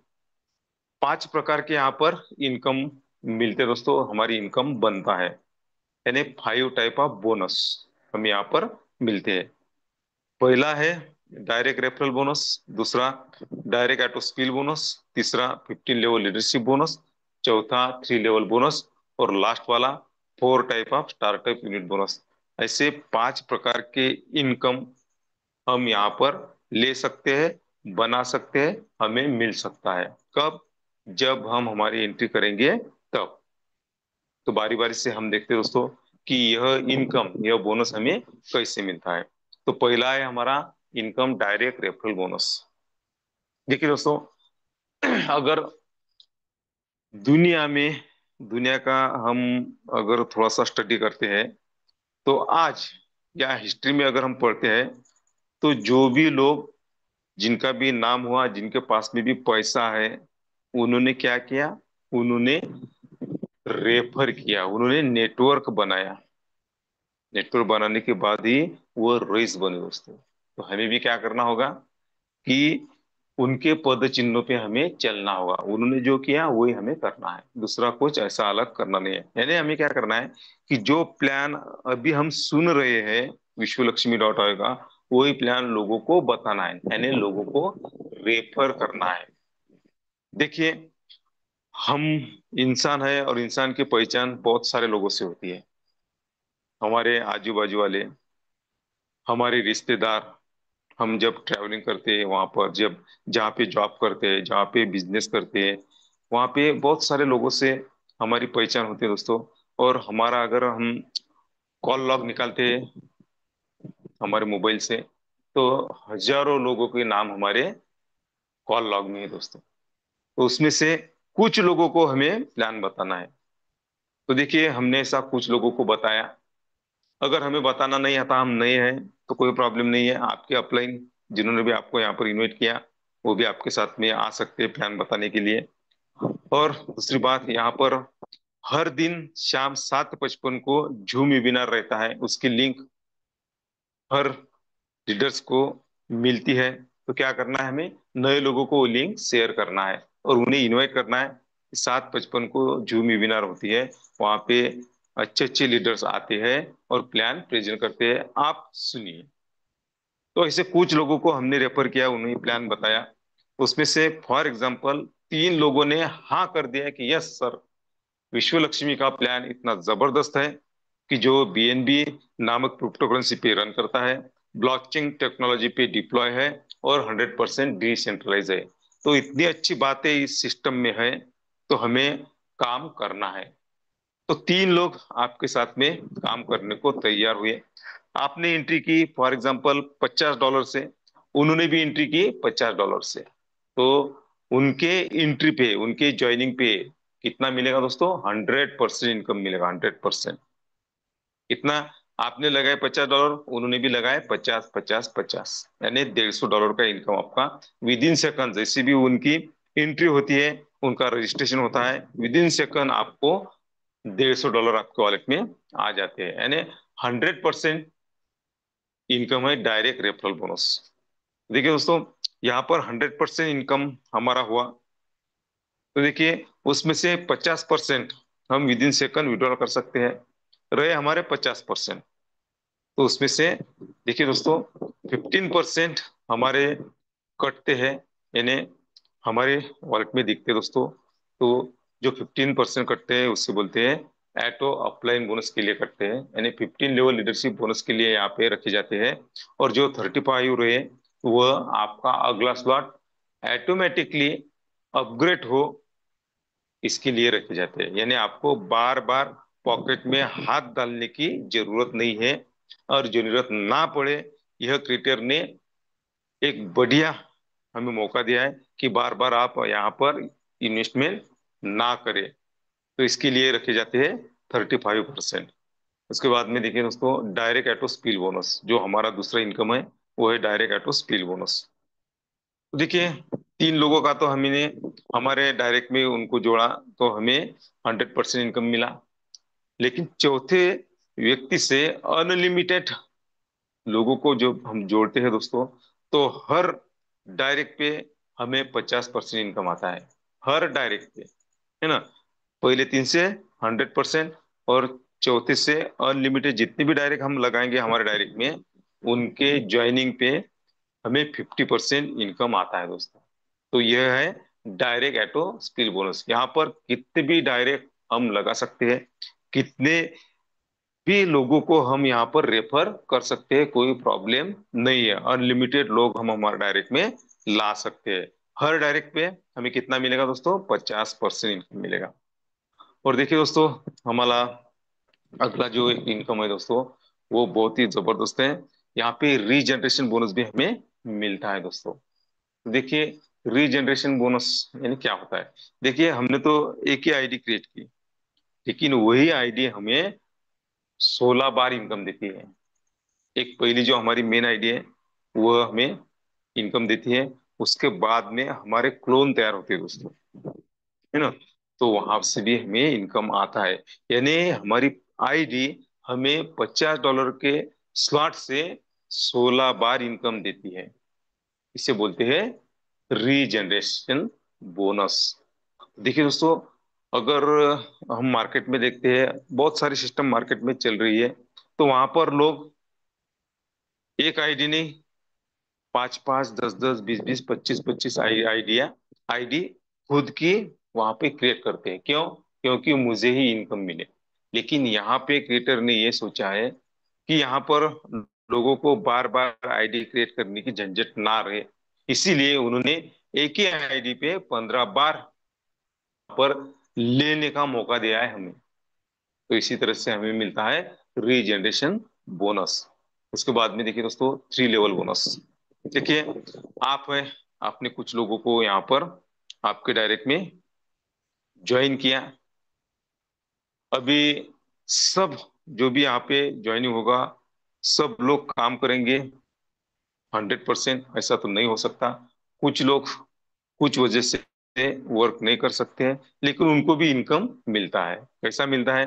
5 प्रकार के यहाँ पर इनकम मिलते हैं दोस्तों, हमारी इनकम बनता है, यानी 5 टाइप ऑफ बोनस हमें यहाँ पर मिलते हैं। पहला है डायरेक्ट रेफरल बोनस, दूसरा डायरेक्ट ऑटो स्किल बोनस, तीसरा 15 लेवल लीडरशिप बोनस, चौथा 3 लेवल बोनस, और लास्ट वाला 4 type of startup unit bonus. ऐसे 5 प्रकार के इनकम हम यहाँ पर ले सकते हैं, बना सकते हैं, हमें मिल सकता है। कब? जब हम हमारी एंट्री करेंगे तब। तो बारी बारी से हम देखते हैं दोस्तों कि यह इनकम, यह बोनस हमें कैसे मिलता है। तो पहला है हमारा इनकम डायरेक्ट रेफरल बोनस। देखिए दोस्तों, अगर दुनिया में, दुनिया का हम अगर थोड़ा सा स्टडी करते हैं तो आज या हिस्ट्री में अगर हम पढ़ते हैं तो जो भी लोग, जिनका भी नाम हुआ, जिनके पास में भी पैसा है, उन्होंने क्या किया, उन्होंने रेफर किया, उन्होंने नेटवर्क बनाया। नेटवर्क बनाने के बाद ही वो रईस बने दोस्तों। तो हमें भी क्या करना होगा कि उनके पद चिन्हों पे हमें चलना होगा। उन्होंने जो किया वही हमें करना है, दूसरा कुछ ऐसा अलग करना नहीं है। यानी हमें क्या करना है कि जो प्लान अभी हम सुन रहे हैं विश्वलक्ष्मी का, वही प्लान लोगों को बताना है, यानी लोगों को रेफर करना है। देखिए, हम इंसान है और इंसान की पहचान बहुत सारे लोगों से होती है। हमारे आजू बाजू वाले, हमारे रिश्तेदार, हम जब ट्रैवलिंग करते हैं वहां पर, जब जहाँ पे जॉब करते हैं, जहाँ पे बिजनेस करते हैं, वहां पे बहुत सारे लोगों से हमारी पहचान होती है दोस्तों। और हमारा अगर हम कॉल लॉग निकालते हैं हमारे मोबाइल से, तो हजारों लोगों के नाम हमारे कॉल लॉग में है दोस्तों। तो उसमें से कुछ लोगों को हमें प्लान बताना है। तो देखिए, हमने ऐसा कुछ लोगों को बताया। अगर हमें बताना नहीं आता, हम नए हैं, तो कोई प्रॉब्लम नहीं है। आपके अपलाइन जिन्होंने भी आपको यहाँ पर इनवाइट किया, वो भी आपके साथ में आ सकते हैं प्लान बताने के लिए। और दूसरी बात, यहाँ पर हर दिन शाम 7:55 को जूम वेबिनार रहता है, उसकी लिंक हर लीडर्स को मिलती है। तो क्या करना है, हमें नए लोगों को वो लिंक शेयर करना है और उन्हें इनवाइट करना है। 7:55 को जूम वेबिनार होती है, वहां पे अच्छे अच्छे लीडर्स आते हैं और प्लान प्रेजेंट करते हैं, आप सुनिए। तो ऐसे कुछ लोगों को हमने रेफर किया, उन्हें प्लान बताया। उसमें से फॉर एग्जाम्पल 3 लोगों ने हाँ कर दिया कि यस सर, विश्व लक्ष्मी का प्लान इतना जबरदस्त है कि जो बीएनबी नामक क्रिप्टो करेंसी पे रन करता है, ब्लॉकचेन टेक्नोलॉजी पे डिप्लॉय है और 100% डिसेंट्रलाइज है। तो इतनी अच्छी बातें इस सिस्टम में है, तो हमें काम करना है। तो 3 लोग आपके साथ में काम करने को तैयार हुए। आपने एंट्री की फॉर एग्जांपल $50 से, उन्होंने भी एंट्री की $50 से। तो उनके एंट्री पे, उनके ज्वाइनिंग पे कितना मिलेगा दोस्तों? 100% इनकम मिलेगा, 100%। कितना? आपने लगाए $50, उन्होंने भी लगाए 50 50 50, यानी $150 का इनकम आपका विद इन सेकंड। जैसे भी उनकी एंट्री होती है, उनका रजिस्ट्रेशन होता है, विद इन सेकंड आपको $150 आपके वॉलेट में आ जाते हैं। यानी 100% इनकम है डायरेक्ट रेफरल बोनस। देखिए दोस्तों, यहाँ पर 100% इनकम हमारा हुआ, तो देखिए उसमें से 50% हम विद इन सेकंड विड्रॉल कर सकते हैं। रहे हमारे 50%, तो उसमें से देखिए दोस्तों 15% हमारे कटते हैं, यानी हमारे वॉलेट में दिखते हैं दोस्तों। तो जो 15% कटते हैं उससे बोलते हैं एटो अपलाइन बोनस के लिए कटते हैं, यानी 15 लेवल लीडरशिप बोनस के लिए यहाँ पे रखे जाते हैं। और जो 35 रहे वह आपका अगला स्लॉट ऑटोमेटिकली अपग्रेड हो इसके लिए रखे जाते हैं, यानी आपको बार बार पॉकेट में हाथ डालने की जरूरत नहीं है। और जरूरत ना पड़े, यह क्रिएटर ने एक बढ़िया हमें मौका दिया है कि बार बार आप यहाँ पर इन्वेस्टमेंट ना करें। तो इसके लिए रखे जाते हैं 35%। उसके बाद में देखिए दोस्तों, डायरेक्ट ऑटो स्पिल बोनस, जो हमारा दूसरा इनकम है, वो है डायरेक्ट ऑटो स्पिल बोनस। तो देखिए, तीन लोगों का तो हमने हमारे डायरेक्ट में उनको जोड़ा, तो हमें 100% इनकम मिला। लेकिन चौथे व्यक्ति से अनलिमिटेड लोगों को जो हम जोड़ते हैं दोस्तों, तो हर डायरेक्ट पे हमें 50% इनकम आता है, हर डायरेक्ट पे, है ना। पहले तीन से 100%, और चौथे से अनलिमिटेड जितने भी डायरेक्ट हम लगाएंगे हमारे डायरेक्ट में, उनके ज्वाइनिंग पे हमें 50% इनकम आता है दोस्तों। तो यह है डायरेक्ट एटो स्किल बोनस। यहाँ पर कितने भी डायरेक्ट हम लगा सकते हैं, कितने भी लोगों को हम यहाँ पर रेफर कर सकते हैं, कोई प्रॉब्लम नहीं है। अनलिमिटेड लोग हम हमारे डायरेक्ट में ला सकते हैं। हर डायरेक्ट पे हमें कितना मिलेगा दोस्तों? 50% इनकम मिलेगा। और देखिए दोस्तों, हमारा अगला जो इनकम है दोस्तों, वो बहुत ही जबरदस्त है। यहाँ पे रीजनरेशन बोनस भी हमें मिलता है दोस्तों। देखिए, रीजनरेशन बोनस यानी क्या होता है? देखिए, हमने तो एक ही आईडी क्रिएट की, लेकिन वही आईडी हमें 16 बार इनकम देती है। एक पहली जो हमारी मेन आईडी है, वो हमें इनकम देती है। उसके बाद में हमारे क्लोन तैयार होते हैं दोस्तों, है ना। तो वहां से भी हमें इनकम आता है, यानी हमारी आईडी हमें $50 के स्लॉट से 16 बार इनकम देती है। इसे बोलते हैं रीजनरेशन बोनस। देखिए दोस्तों, अगर हम मार्केट में देखते हैं, बहुत सारी सिस्टम मार्केट में चल रही है, तो वहां पर लोग एक आईडी नहीं, 5 5 10 10 20 20 25 25 आइडिया आईडी खुद की वहां पे क्रिएट करते हैं। क्यों? क्योंकि मुझे ही इनकम मिले। लेकिन यहाँ पे क्रिएटर ने ये सोचा है कि यहाँ पर लोगों को बार बार आईडी क्रिएट करने की झंझट ना रहे, इसीलिए उन्होंने एक ही आईडी पे 15 बार पर लेने का मौका दिया है हमें। तो इसी तरह से हमें मिलता है रीजनरेशन बोनस। उसके बाद में देखिए दोस्तों, 3 लेवल बोनस। देखिए, आप है, आपने कुछ लोगों को यहाँ पर आपके डायरेक्ट में ज्वाइन किया। अभी सब जो भी यहाँ पे ज्वाइनिंग होगा, सब लोग काम करेंगे 100%, ऐसा तो नहीं हो सकता। कुछ लोग कुछ वजह से वर्क नहीं कर सकते हैं, लेकिन उनको भी इनकम मिलता है। कैसा मिलता है?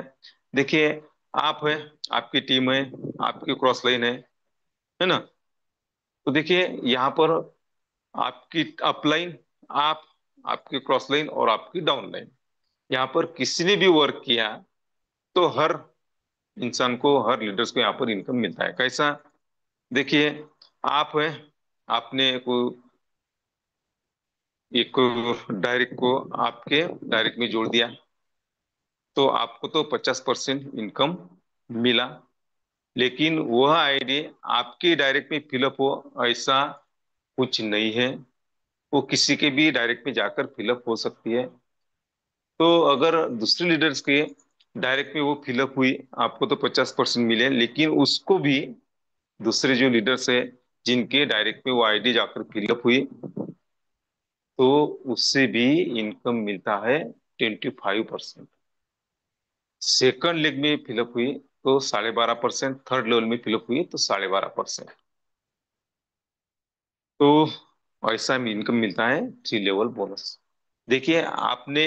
देखिए, आप है, आपकी टीम है, आपकी क्रॉस लाइन है ना। तो देखिए यहाँ पर आपकी अपलाइन, आप, आपकी क्रॉस लाइन और आपकी डाउन लाइन, यहाँ पर किसी ने भी वर्क किया, तो हर इंसान को, हर लीडर्स को यहाँ पर इनकम मिलता है। कैसा? देखिए, आप है, आपने को एक डायरेक्ट को आपके डायरेक्ट में जोड़ दिया, तो आपको तो 50% इनकम मिला। लेकिन वह आईडी आपके डायरेक्ट में फिलअप हो, ऐसा कुछ नहीं है। वो किसी के भी डायरेक्ट में जाकर फिलअप हो सकती है। तो अगर दूसरे लीडर्स के डायरेक्ट में वो फिलअप हुई, आपको तो 50% मिले, लेकिन उसको भी दूसरे जो लीडर्स है जिनके डायरेक्ट में वो आईडी जाकर फिलअप हुई, तो उससे भी इनकम मिलता है 25%। सेकंड लेग में फिलअप हुई तो 12.5%, थर्ड लेवल में फिलअप हुई तो 12.5%। तो ऐसा इनकम मिलता है 3 लेवल बोनस। देखिए, आपने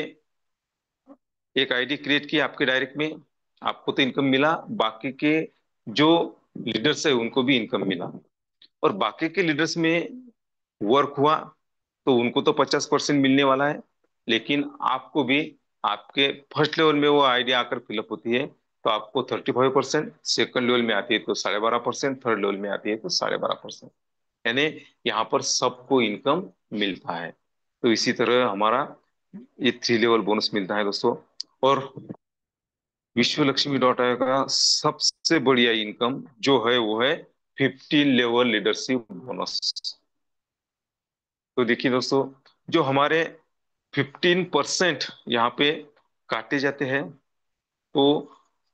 एक आईडी क्रिएट की आपके डायरेक्ट में, आपको तो इनकम मिला, बाकी के जो लीडर्स है उनको भी इनकम मिला। और बाकी के लीडर्स में वर्क हुआ तो उनको तो 50% मिलने वाला है, लेकिन आपको भी आपके फर्स्ट लेवल में वो आइडिया आकर फिलअप होती है तो आपको 35%, सेकंड लेवल में आती है तो 12.5%, थर्ड लेवल में आती है तो 12.5%। यानी यहाँ पर सबको इनकम मिलता है। तो इसी तरह हमारा ये 3 लेवल बोनस मिलता है दोस्तों। और विश्व लक्ष्मी डॉट आई का सबसे बढ़िया इनकम जो है वो है 15 लेवल लीडरशिप बोनस। तो देखिए दोस्तों, जो हमारे 15% यहाँ पे काटे जाते हैं, तो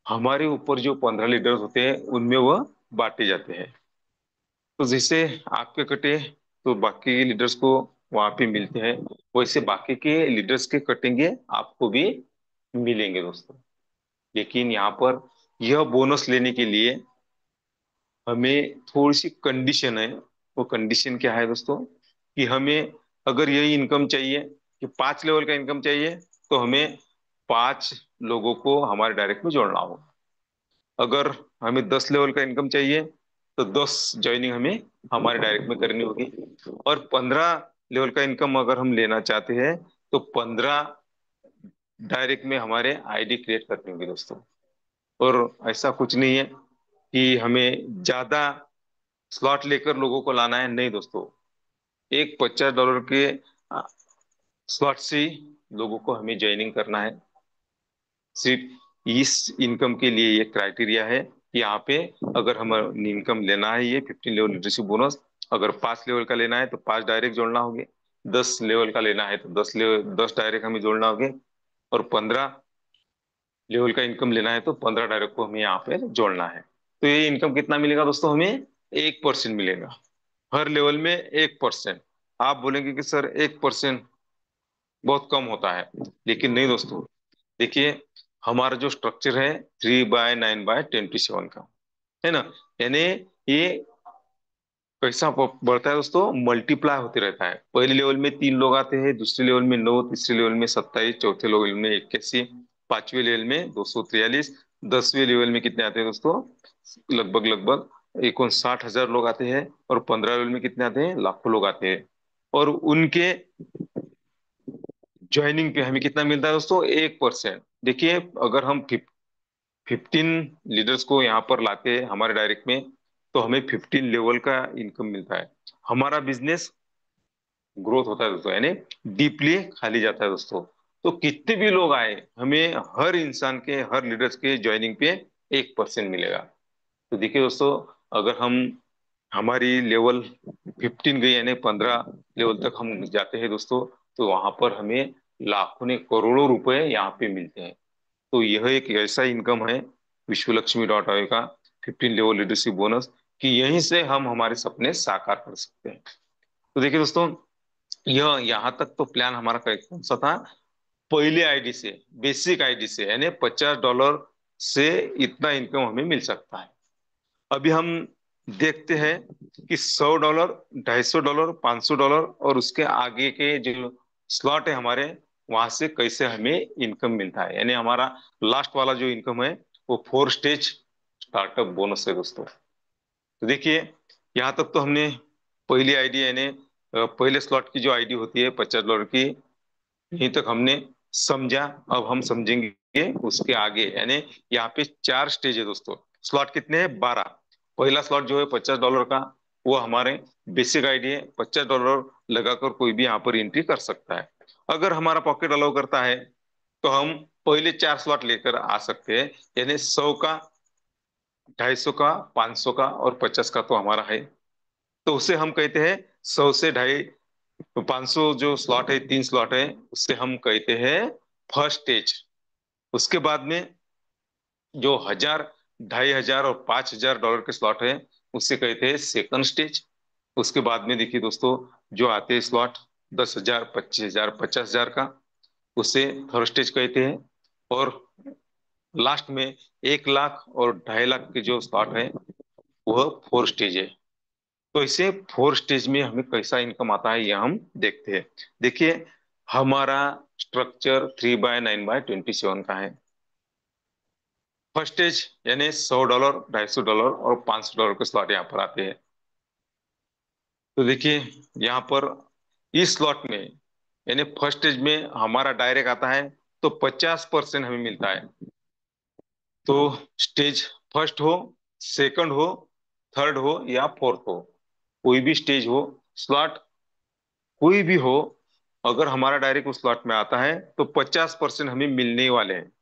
हमारे ऊपर जो 15 लीडर्स होते हैं उनमें वह बांटे जाते हैं। तो जैसे आपके कटे तो बाकी लीडर्स को वहां पे मिलते हैं, वैसे बाकी के लीडर्स के कटेंगे आपको भी मिलेंगे दोस्तों। लेकिन यहाँ पर यह बोनस लेने के लिए हमें थोड़ी सी कंडीशन है। वो कंडीशन क्या है दोस्तों, कि हमें अगर यही इनकम चाहिए कि 5 लेवल का इनकम चाहिए, तो हमें 5 लोगों को हमारे डायरेक्ट में जोड़ना होगा। अगर हमें 10 लेवल का इनकम चाहिए तो 10 ज्वाइनिंग हमें हमारे डायरेक्ट में करनी होगी। और 15 लेवल का इनकम अगर हम लेना चाहते हैं तो 15 डायरेक्ट में हमारे आईडी क्रिएट करनी होगी दोस्तों। और ऐसा कुछ नहीं है कि हमें ज्यादा स्लॉट लेकर लोगों को लाना है, नहीं दोस्तों। एक $50 के स्लॉट से ही लोगों को हमें ज्वाइनिंग करना है। सिर्फ इस इनकम के लिए ये क्राइटेरिया है कि यहाँ पे अगर हम इनकम लेना है ये 15 लेवल लीडरशिप बोनस, अगर 5 लेवल का लेना है तो 5 डायरेक्ट जोड़ना होंगे, 10 लेवल का लेना है तो 10 डायरेक्ट हमें जोड़ना होंगे, और 15 लेवल का इनकम लेना है तो 15 डायरेक्ट को हमें यहाँ पे जोड़ना है। तो ये इनकम कितना मिलेगा दोस्तों, हमें 1% मिलेगा। हर लेवल में 1%। आप बोलेंगे कि सर 1% बहुत कम होता है, लेकिन नहीं दोस्तों। देखिए, हमारा जो स्ट्रक्चर है 3/9/27 का है ना, यानी ये कैसा बढ़ता है दोस्तों, मल्टीप्लाई होते रहता है। पहले लेवल में 3 लोग आते हैं, दूसरे लेवल में 9, तीसरे लेवल में 27, चौथे लेवल में 81, पांचवें लेवल में 243, 10वें लेवल में कितने आते हैं दोस्तों, लगभग लगभग 59,000 लोग आते हैं। और 15 लेवल में कितने आते हैं, लाखों लोग आते हैं। और उनके ज्वाइनिंग पे हमें कितना मिलता है दोस्तों, 1%। देखिए, अगर हम 15 लीडर्स को यहाँ पर लाते हैं हमारे डायरेक्ट में, तो हमें 15 लेवल का इनकम मिलता है। हमारा बिजनेस ग्रोथ होता है दोस्तों, यानी डीपली खाली जाता है दोस्तों। तो कितने भी लोग आए, हमें हर इंसान के, हर लीडर्स के ज्वाइनिंग पे 1% मिलेगा। तो देखिए दोस्तों, अगर हम हमारी लेवल 15 गई, यानी 15 लेवल तक हम जाते हैं दोस्तों, तो वहां पर हमें लाखों ने करोड़ों रुपए यहाँ पे मिलते हैं। तो यह एक ऐसा इनकम है विश्व लक्ष्मी डॉट आई का 15 लेवल लीडरशिप बोनस, कि यहीं से हम हमारे सपने साकार कर सकते हैं। तो देखिए दोस्तों, यह यहाँ तक तो प्लान हमारा कौन सा था, पहले आईडी से, बेसिक आईडी से, यानी $50 से इतना इनकम हमें मिल सकता है। अभी हम देखते हैं कि $100, $250, $500 और उसके आगे के जो स्लॉट है हमारे, वहां से कैसे हमें इनकम मिलता है। यानी हमारा लास्ट वाला जो इनकम है वो 4 स्टेज स्टार्टअप बोनस है दोस्तों। तो देखिए, यहाँ तक तो हमने पहली आईडी, यानी पहले स्लॉट की जो आईडी होती है $50 की, यहीं तक हमने समझा। अब हम समझेंगे उसके आगे, यानी यहाँ पे 4 स्टेज है दोस्तों। स्लॉट कितने हैं, 12। पहला स्लॉट जो है $50 का, वो हमारे बेसिक आईडी है। $50 लगाकर कोई भी यहाँ पर एंट्री कर सकता है। अगर हमारा पॉकेट अलाउ करता है तो हम पहले 4 स्लॉट लेकर आ सकते हैं, यानी 100 का, 250 का, 500 का और 50 का तो हमारा है। तो उसे हम कहते हैं 100 से 250, तो 500 जो स्लॉट है, 3 स्लॉट है, उससे हम कहते हैं फर्स्ट स्टेज। उसके बाद में जो 1,000, 2,500 और $5,000 के स्लॉट है, उससे कहते हैं सेकंड स्टेज। उसके बाद में देखिए दोस्तों, जो आते हैं स्लॉट 10,000, 25,000, 50,000 का, उसे थर्ड स्टेज कहते हैं। और लास्ट में 1 लाख और 2.5 लाख के जो स्लॉट है वह फोर स्टेज है। तो इसे फोर स्टेज में हमें कैसा इनकम आता है यह हम देखते हैं। देखिए, हमारा स्ट्रक्चर 3/9/27 का है। फर्स्ट स्टेज यानी $100, $250 और $500 के स्लॉट यहाँ पर आते हैं। तो देखिए यहाँ पर इस स्लॉट में यानी फर्स्ट स्टेज में हमारा डायरेक्ट आता है तो 50% हमें मिलता है। तो स्टेज फर्स्ट हो, सेकंड हो, थर्ड हो या फोर्थ हो, कोई भी स्टेज हो, स्लॉट कोई भी हो, अगर हमारा डायरेक्ट उस स्लॉट में आता है तो 50% हमें मिलने वाले हैं।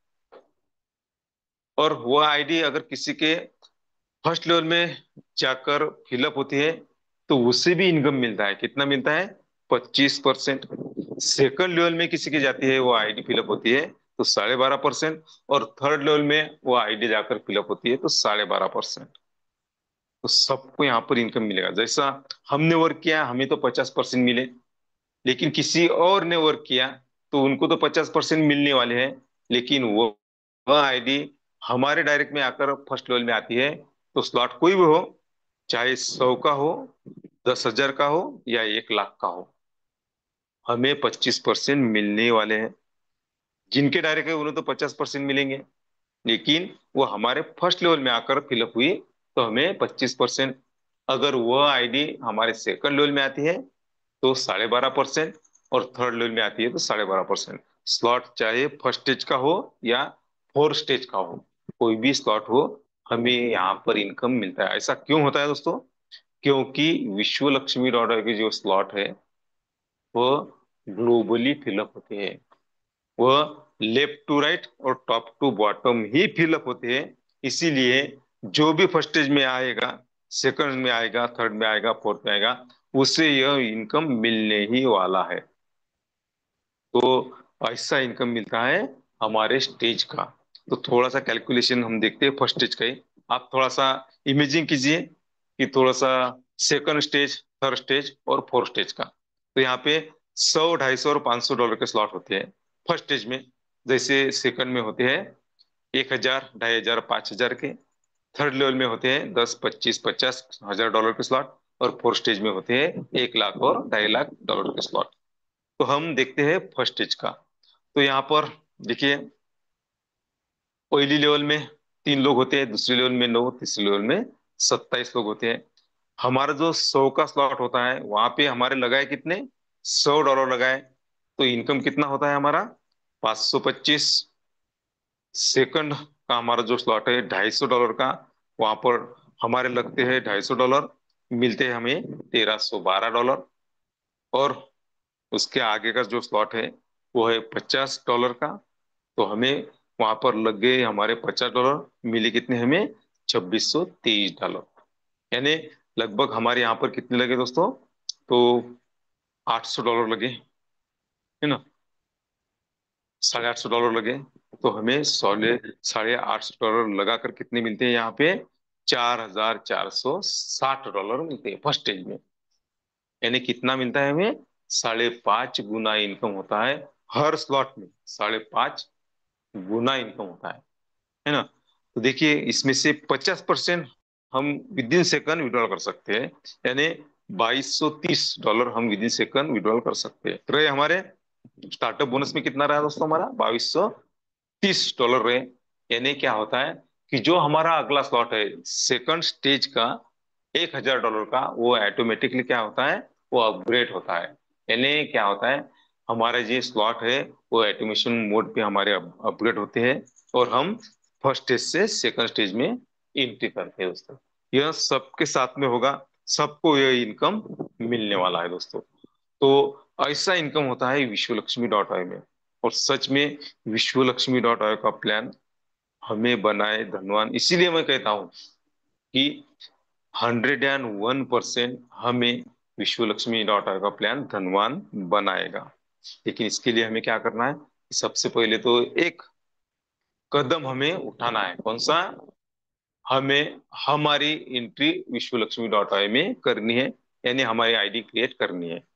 और वो आईडी अगर किसी के फर्स्ट लेवल में जाकर फिलअप होती है तो उससे भी इनकम मिलता है। कितना मिलता है? 25%। सेकंड लेवल में किसी की जाती है, वो आईडी फिलअप होती है तो 12.5%। और थर्ड लेवल में वो आईडी जाकर फिलअप होती है तो 12.5%। तो सबको यहाँ पर इनकम मिलेगा। जैसा हमने वर्क किया हमें तो 50% मिले, लेकिन किसी और ने वर्क किया तो उनको तो 50% मिलने वाले हैं। लेकिन वो वह आईडी हमारे डायरेक्ट में आकर फर्स्ट लेवल में आती है तो स्लॉट कोई भी हो, चाहे 100 का हो, 10,000 का हो या 1 लाख का हो, हमें 25% मिलने वाले हैं। जिनके डायरेक्ट है उन्हें तो 50% मिलेंगे, लेकिन वो हमारे फर्स्ट लेवल में आकर फिलअप हुई तो हमें 25%। अगर वह आईडी हमारे सेकंड लेवल में आती है तो 12.5%। और थर्ड लेवल में आती है तो 12.5%। स्लॉट चाहे फर्स्ट स्टेज का हो या फोर्थ स्टेज का हो, कोई भी स्लॉट हो, हमें यहाँ पर इनकम मिलता है। ऐसा क्यों होता है दोस्तों? क्योंकि विश्व लक्ष्मी डॉट की जो स्लॉट है वो ग्लोबली फिलअप होते हैं। वह लेफ्ट टू राइट और टॉप टू बॉटम ही फिलअप होते हैं। इसीलिए जो भी फर्स्ट स्टेज में आएगा, सेकंड में आएगा, थर्ड में आएगा, फोर्थ में आएगा, उससे यह इनकम मिलने ही वाला है। तो ऐसा इनकम मिलता है हमारे स्टेज का। तो थोड़ा सा कैलकुलेशन हम देखते हैं फर्स्ट स्टेज का ही। आप थोड़ा सा इमेजिन कीजिए कि थोड़ा सा सेकंड स्टेज, थर्ड स्टेज और फोर्थ स्टेज का। तो यहाँ पे 100, 250 और $500 के स्लॉट होते हैं फर्स्ट स्टेज में। जैसे सेकंड में होते हैं 1,000, 2,500, 5,000 के। थर्ड लेवल में होते हैं 10, 25, $50,000 के स्लॉट। और फोर्थ स्टेज में होते हैं 1 लाख और 2.5 लाख के स्लॉट। तो हम देखते हैं फर्स्ट स्टेज का। तो यहाँ पर देखिए, पहली लेवल में 3 लोग होते हैं, दूसरी लेवल में 9, तीसरी लेवल में 27 लोग होते हैं। हमारा जो 100 का स्लॉट होता है वहां पे हमारे लगाए कितने? $100 लगाए। तो इनकम कितना होता है हमारा? 525। सेकंड का हमारा जो स्लॉट है $250 का, वहां पर हमारे लगते हैं $250, मिलते हैं हमें $1,312। और उसके आगे का जो स्लॉट है वो है $50 का। तो हमें वहां पर लग गए हमारे $50, मिले कितने हमें? $2,623। यानी लगभग हमारे यहाँ पर कितने लगे दोस्तों? तो $800 लगे, है ना? $850 लगे। तो हमें 850 लगाकर कितने मिलते हैं यहाँ पे? $4,460 मिलते हैं फर्स्ट स्टेज में। यानी कितना मिलता है हमें? 5.5 गुना इनकम होता है हर स्लॉट में। 5.5 गुना इनकम होता है ना? तो देखिए, इसमें से 50% हम विद इन सेकंड विड्रॉल कर सकते हैं। यानी $2,230 हम विद इन सेकंड विड्रॉल कर सकते हैं। तो रहे हमारे स्टार्टअप बोनस में कितना रहा दोस्तों? हमारा $2,230 रहे। यानी क्या होता है कि जो हमारा अगला स्लॉट है सेकंड स्टेज का $1,000 का, वो ऑटोमेटिकली क्या होता है? वो अपग्रेड होता है। यानी क्या होता है, हमारा जो स्लॉट है वो ऑटोमेशन मोड पे हमारे अपग्रेड होते हैं और हम फर्स्ट स्टेज से सेकंड स्टेज में एंट्री करते हैं दोस्तों। यह सबके साथ में होगा, सबको यह इनकम मिलने वाला है दोस्तों। तो ऐसा इनकम होता है विश्वलक्ष्मी में। और सच में विश्वलक्ष्मी का प्लान हमें बनाए धनवान। इसीलिए मैं कहता हूँ कि 101% हमें विश्वलक्ष्मी का प्लान धनवान बनाएगा। लेकिन इसके लिए हमें क्या करना है? सबसे पहले तो एक कदम हमें उठाना है। कौन सा? हमें हमारी एंट्री विश्वलक्ष्मी में करनी है, यानी हमारी आईडी क्रिएट करनी है।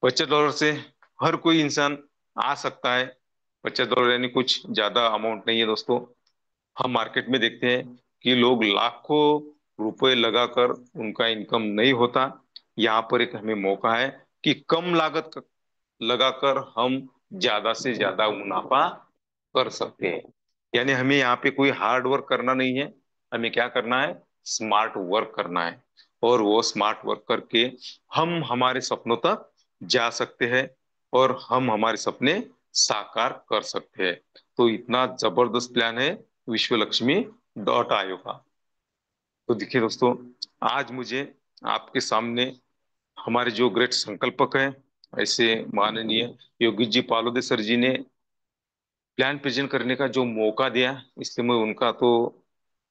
$25 से हर कोई इंसान आ सकता है। $50 यानी कुछ ज्यादा अमाउंट नहीं है दोस्तों। हम मार्केट में देखते हैं कि लोग लाखों रुपए लगाकर उनका इनकम नहीं होता। यहाँ पर एक हमें मौका है कि कम लागत लगाकर हम ज्यादा से ज्यादा मुनाफा कर सकते हैं। यानी हमें यहाँ पे कोई हार्ड वर्क करना नहीं है, हमें क्या करना है, स्मार्ट वर्क करना है। और वो स्मार्ट वर्क करके हम हमारे सपनों तक जा सकते हैं और हम हमारे सपने साकार कर सकते हैं। तो इतना जबरदस्त प्लान है विश्वलक्ष्मी का। तो देखिए दोस्तों, आज मुझे आपके सामने हमारे जो ग्रेट संकल्पक हैं, ऐसे माननीय योगी जी पालोदे सर जी ने प्लान प्रेजेंट करने का जो मौका दिया, इसलिए मैं उनका तो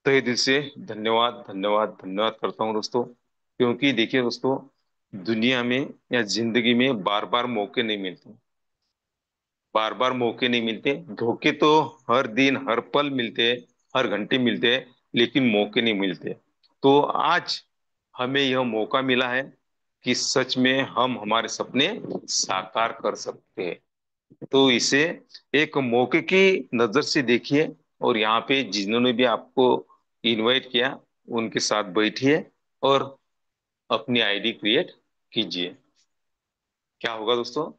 तहे दिल से धन्यवाद धन्यवाद धन्यवाद करता हूँ दोस्तों। क्योंकि देखिए दोस्तों, दुनिया में या जिंदगी में बार बार मौके नहीं मिलते, बार बार मौके नहीं मिलते। धोखे तो हर दिन हर पल मिलते हैं, हर घंटे मिलते हैं, लेकिन मौके नहीं मिलते। तो आज हमें यह मौका मिला है कि सच में हम हमारे सपने साकार कर सकते हैं। तो इसे एक मौके की नजर से देखिए, और यहाँ पे जिन्होंने भी आपको इनवाइट किया उनके साथ बैठिए और अपनी आईडी क्रिएट कीजिए। क्या होगा दोस्तों,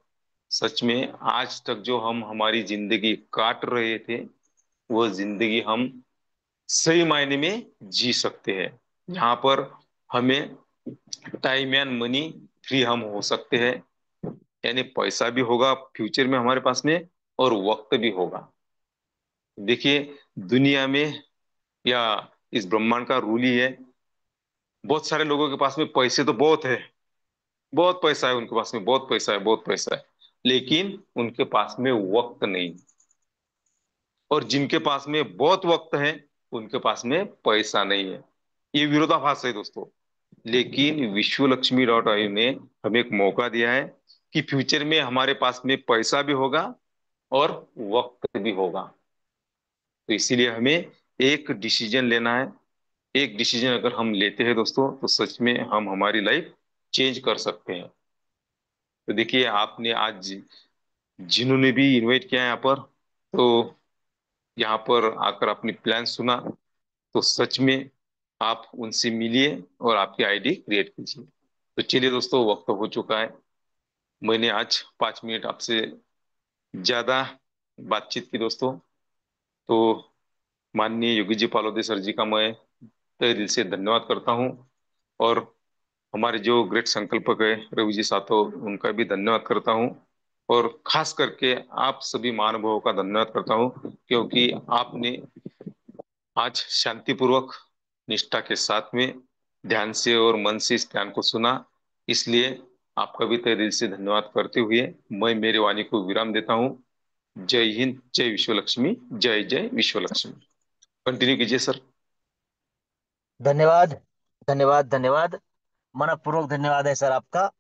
सच में आज तक जो हम हमारी जिंदगी काट रहे थे, वो जिंदगी हम सही मायने में जी सकते हैं। यहाँ पर हमें टाइम एंड मनी फ्री हम हो सकते हैं। यानी पैसा भी होगा फ्यूचर में हमारे पास में, और वक्त भी होगा। देखिए, दुनिया में या इस ब्रह्मांड का रूल ही है, बहुत सारे लोगों के पास में पैसे तो बहुत है, बहुत पैसा है उनके पास में, बहुत पैसा है, बहुत पैसा है, लेकिन उनके पास में वक्त नहीं। और जिनके पास में बहुत वक्त है, उनके पास में पैसा नहीं है। ये विरोधाभास है दोस्तों। लेकिन विश्वलक्ष्मी ने हमें एक मौका दिया है कि फ्यूचर में हमारे पास में पैसा भी होगा और वक्त भी होगा। तो इसीलिए हमें एक डिसीजन लेना है। एक डिसीजन अगर हम लेते हैं दोस्तों, तो सच में हम हमारी लाइफ चेंज कर सकते हैं। तो देखिए, आपने आज जिन्होंने भी इनवाइट किया है यहाँ पर, तो यहाँ पर आकर अपनी प्लान सुना, तो सच में आप उनसे मिलिए और आपकी आईडी क्रिएट कीजिए। तो चलिए दोस्तों, वक्त हो चुका है। मैंने आज 5 मिनट आपसे ज्यादा बातचीत की दोस्तों। तो माननीय योगी जी पालोदे सर जी का मैं तहे दिल से धन्यवाद करता हूँ। और हमारे जो ग्रेट संकल्पक है रवि जी साथो, उनका भी धन्यवाद करता हूँ। और खास करके आप सभी महानुभावों का धन्यवाद करता हूँ, क्योंकि आपने आज शांतिपूर्वक निष्ठा के साथ में ध्यान से और मन से इस ज्ञान को सुना। इसलिए आपका भी तहे दिल से धन्यवाद करते हुए मैं मेरी वाणी को विराम देता हूँ। जय हिंद, जय विश्वलक्ष्मी, जय जय विश्वलक्ष्मी। कंटिन्यू कीजिए सर। धन्यवाद धन्यवाद धन्यवाद। मनपूर्वक धन्यवाद है सर आपका।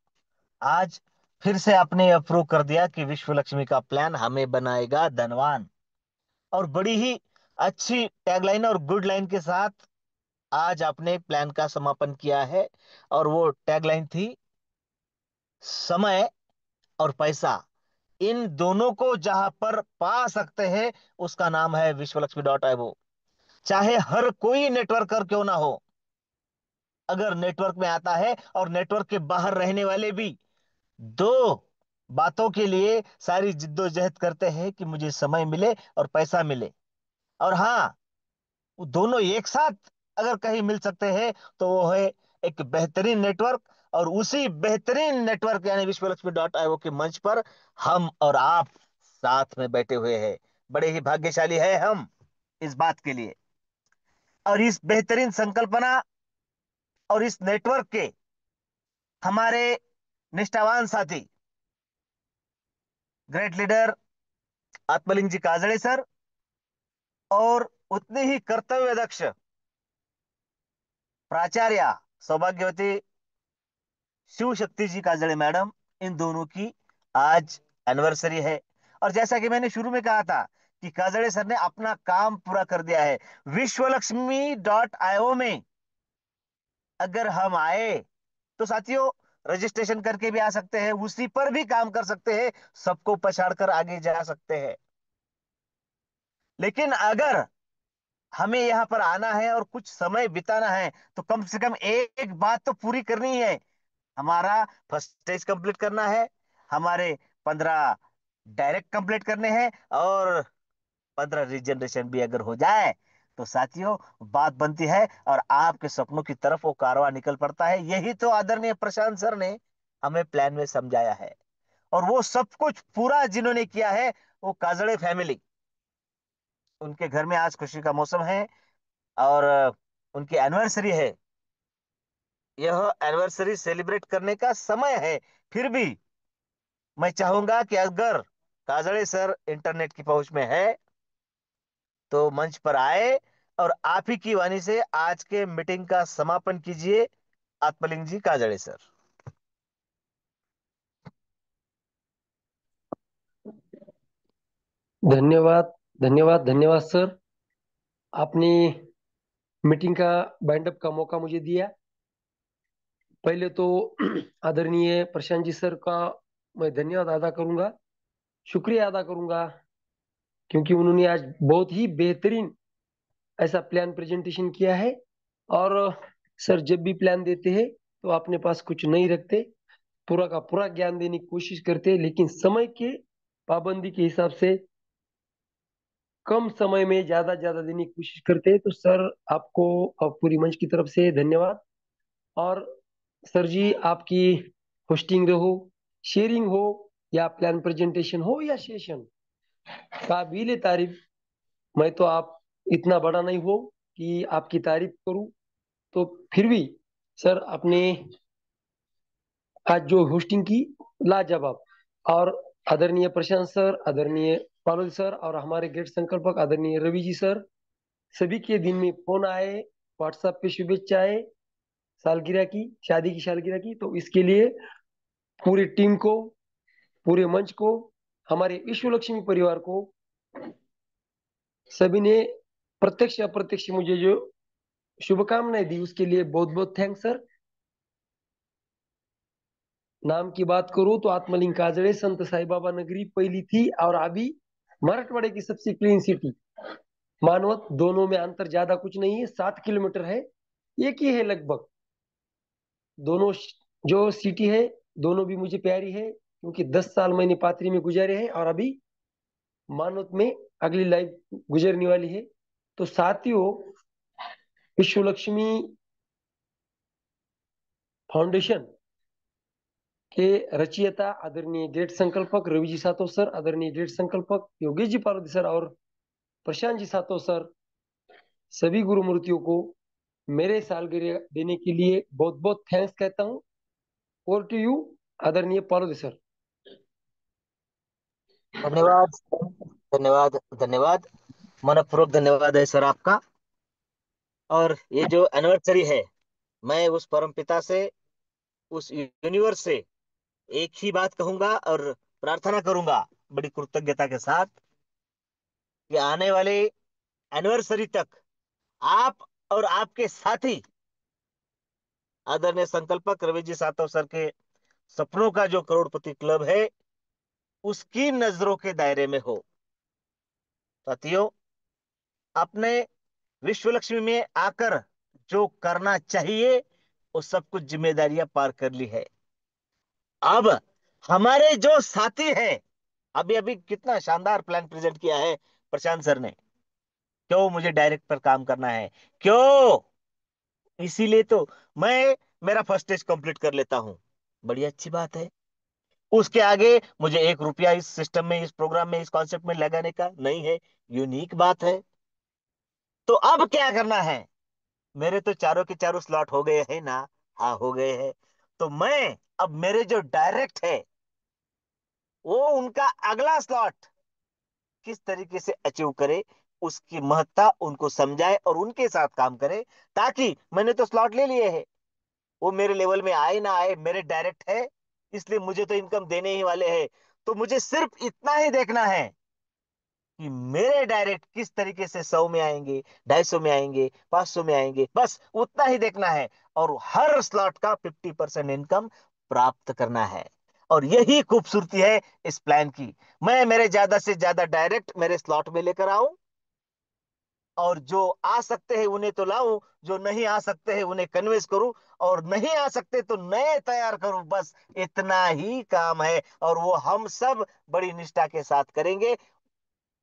आज फिर से आपने अप्रूव कर दिया कि विश्व लक्ष्मी का प्लान हमें बनाएगा धनवान। और बड़ी ही अच्छी टैगलाइन और गुड लाइन के साथ आज आपने प्लान का समापन किया है। और वो टैगलाइन थी, समय और पैसा इन दोनों को जहां पर पा सकते हैं, उसका नाम है विश्वलक्ष्मी.io। चाहे हर कोई नेटवर्कर क्यों ना हो, अगर नेटवर्क में आता है और नेटवर्क के बाहर रहने वाले भी दो बातों के लिए सारी जिद्दोजहद करते हैं कि मुझे समय मिले और पैसा मिले, और हाँ, वो दोनों एक साथ अगर कहीं मिल सकते हैं, तो वो है एक बेहतरीन नेटवर्क। और उसी बेहतरीन नेटवर्क यानी विश्वलक्ष्मी.io के मंच पर हम और आप साथ में बैठे हुए हैं। बड़े ही भाग्यशाली है हम इस बात के लिए। और इस बेहतरीन संकल्पना और इस नेटवर्क के हमारे निष्ठावान साथी, ग्रेट लीडर आत्मलिंग जी काजड़े सर, और उतने ही कर्तव्य दक्ष प्राचार्य सौभाग्यवती शिव शक्ति जी काजड़े मैडम, इन दोनों की आज एनिवर्सरी है। और जैसा कि मैंने शुरू में कहा था कि काजड़े सर ने अपना काम पूरा कर दिया है। विश्वलक्ष्मी.io में अगर हम आए, तो साथियों, रजिस्ट्रेशन करके भी आ सकते हैं, उसी पर भी काम कर सकते हैं, सबको पछाड़ कर आगे जा सकते हैं। लेकिन अगर हमें यहाँ पर आना है और कुछ समय बिताना है, तो कम से कम एक बात तो पूरी करनी है। हमारा फर्स्ट स्टेज कंप्लीट करना है, हमारे 15 डायरेक्ट कंप्लीट करने हैं, और 15 रिजनरेशन भी अगर हो जाए, तो साथियों बात बनती है और आपके सपनों की तरफ वो कारवां निकल पड़ता है। यही तो आदरणीय प्रशांत सर ने हमें प्लान में समझाया है, और वो सब कुछ पूरा जिन्होंने किया है, वो काजड़े फैमिली। उनके घर में आज खुशी का मौसम है, और उनकी एनिवर्सरी है। यह एनिवर्सरी सेलिब्रेट करने का समय है। फिर भी मैं चाहूंगा कि अगर काजड़े सर इंटरनेट की पहुंच में है, तो मंच पर आए और आप ही की वाणी से आज के मीटिंग का समापन कीजिए। आत्मलिंग जी, काजड़े सर। धन्यवाद, धन्यवाद, धन्यवाद सर। आपने मीटिंग का बाइंड अप का मौका मुझे दिया। पहले तो आदरणीय प्रशांत जी सर का मैं धन्यवाद अदा करूंगा, शुक्रिया अदा करूंगा, क्योंकि उन्होंने आज बहुत ही बेहतरीन ऐसा प्लान प्रेजेंटेशन किया है। और सर जब भी प्लान देते हैं तो अपने पास कुछ नहीं रखते, पूरा का पूरा ज्ञान देने की कोशिश करते हैं, लेकिन समय के पाबंदी के हिसाब से कम समय में ज्यादा देने की कोशिश करते हैं। तो सर आपको पूरी मंच की तरफ से धन्यवाद। और सर जी आपकी होस्टिंग रहो, शेयरिंग हो, या प्लान प्रेजेंटेशन हो, या सेशन, काबिल तारीफ। मैं तो आप इतना बड़ा नहीं हो कि आपकी तारीफ करूं, तो फिर भी सर आपने आज जो होस्टिंग की, लाजवाब। और आदरणीय प्रशांत सर, आदरणीय पारुल सर, और हमारे गेट संकल्पक आदरणीय रवि जी सर, सभी के दिन में फोन आए, व्हाट्सएप पे शुभेच्छा आए सालगिरह की, शादी की सालगिरह की। तो इसके लिए पूरी टीम को, पूरे मंच को, हमारे विश्व लक्ष्मी परिवार को, सभी ने प्रत्यक्ष अप्रत्यक्ष मुझे जो शुभकामनाएं दी, उसके लिए बहुत बहुत थैंक्स सर। नाम की बात करूं तो आत्मलिंग काजड़े संत साई बाबा नगरी पहली थी, और अभी मराठवाड़े की सबसे क्लीन सिटी मानवत। दोनों में अंतर ज्यादा कुछ नहीं है, 7 किलोमीटर है, एक ही है लगभग। दोनों जो सिटी है, दोनों भी मुझे प्यारी है, क्योंकि 10 साल मैंने पात्री में गुजारे हैं, और अभी मानवत में अगली लाइफ गुजरने वाली है। तो साथियों, विश्व लक्ष्मी फाउंडेशन के रचयिता आदरणीय गेट संकल्पक रवि जी सातो सर, आदरणीय गेट संकल्पक योगेश जी पार्वती सर, और प्रशांत जी सातो सर, सभी गुरु मूर्तियों को मेरे सालगिरह देने के लिए बहुत बहुत थैंक्स कहता हूँ। ओवर टू यू आदरणीय पार्वती सर। धन्यवाद, धन्यवाद, धन्यवाद। मनपूर्वक धन्यवाद है सर आपका। और ये जो एनिवर्सरी है, मैं उस परम पिता से, उस यूनिवर्स से एक ही बात कहूंगा और प्रार्थना करूंगा बड़ी कृतज्ञता के साथ, कि आने वाले एनिवर्सरी तक आप और आपके साथी आदरणीय संकल्पक रवि जी सातव सर के सपनों का जो करोड़पति क्लब है, उसकी नजरों के दायरे में हो। साथियों, अपने विश्व लक्ष्मी में आकर जो करना चाहिए, वो सब कुछ जिम्मेदारियां पार कर ली है। अब हमारे जो साथी हैं, अभी अभी कितना शानदार प्लान प्रेजेंट किया है प्रशांत सर ने। क्यों मुझे डायरेक्ट पर काम करना है, क्यों? इसीलिए तो मैं मेरा फर्स्ट स्टेज कंप्लीट कर लेता हूं। बड़ी अच्छी बात है। उसके आगे मुझे 1 रुपया इस सिस्टम में, इस प्रोग्राम में, इस कॉन्सेप्ट में लगाने का नहीं है। यूनिक बात है। तो अब क्या करना है? मेरे तो चारों के चारों स्लॉट हो गए हैं ना? हाँ, हो गए हैं। तो मैं अब मेरे जो डायरेक्ट है, वो उनका अगला स्लॉट किस तरीके से अचीव करे, उसकी महत्ता उनको समझाए और उनके साथ काम करे। ताकि मैंने तो स्लॉट ले लिए हैं, वो मेरे लेवल में आए ना आए, मेरे डायरेक्ट है, इसलिए मुझे तो इनकम देने ही वाले हैं। तो मुझे सिर्फ इतना ही देखना है कि मेरे डायरेक्ट किस तरीके से 100 में आएंगे, 250 में आएंगे, 500 में आएंगे, बस उतना ही देखना है। और हर स्लॉट का 50% इनकम प्राप्त करना है। और यही खूबसूरती है इस प्लान की। मैं मेरे ज्यादा से ज्यादा डायरेक्ट मेरे स्लॉट में लेकर आऊं, और जो आ सकते हैं उन्हें तो लाऊं, जो नहीं आ सकते हैं उन्हें कन्विंस करूं, और नहीं आ सकते तो नए तैयार करूं। बस इतना ही काम है, और वो हम सब बड़ी निष्ठा के साथ करेंगे।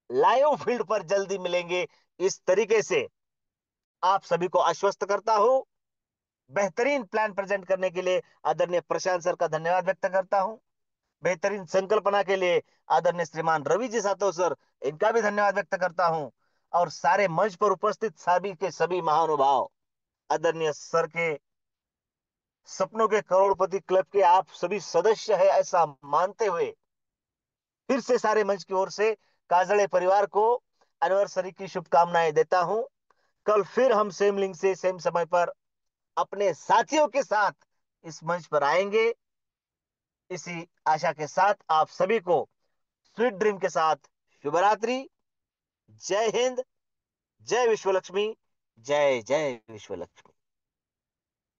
लाइव फील्ड पर जल्दी मिलेंगे। इस तरीके से आप सभी को आश्वस्त करता हूं। बेहतरीन प्लान प्रेजेंट करने के लिए आदरणीय प्रशांत सर का धन्यवाद व्यक्त करता हूं। बेहतरीन संकल्पना के लिए आदरणीय श्रीमान रवि जी सातव सर, इनका भी धन्यवाद व्यक्त करता हूं। और सारे मंच पर उपस्थित सभी के सभी महानुभाव, आदरणीय सर के सपनों के करोड़पति क्लब के आप सभी सदस्य है ऐसा मानते हुए, फिर से सारे मंच की ओर से काजड़े परिवार को एनिवर्सरी की शुभकामनाएं देता हूं। कल फिर हम सेम लिंक से सेम समय पर अपने साथियों के साथ इस मंच पर आएंगे। इसी आशा के साथ आप सभी को स्वीट ड्रीम के साथ शुभ रात्रि। जय हिंद, जय विश्वलक्ष्मी, जय जय विश्वलक्ष्मी।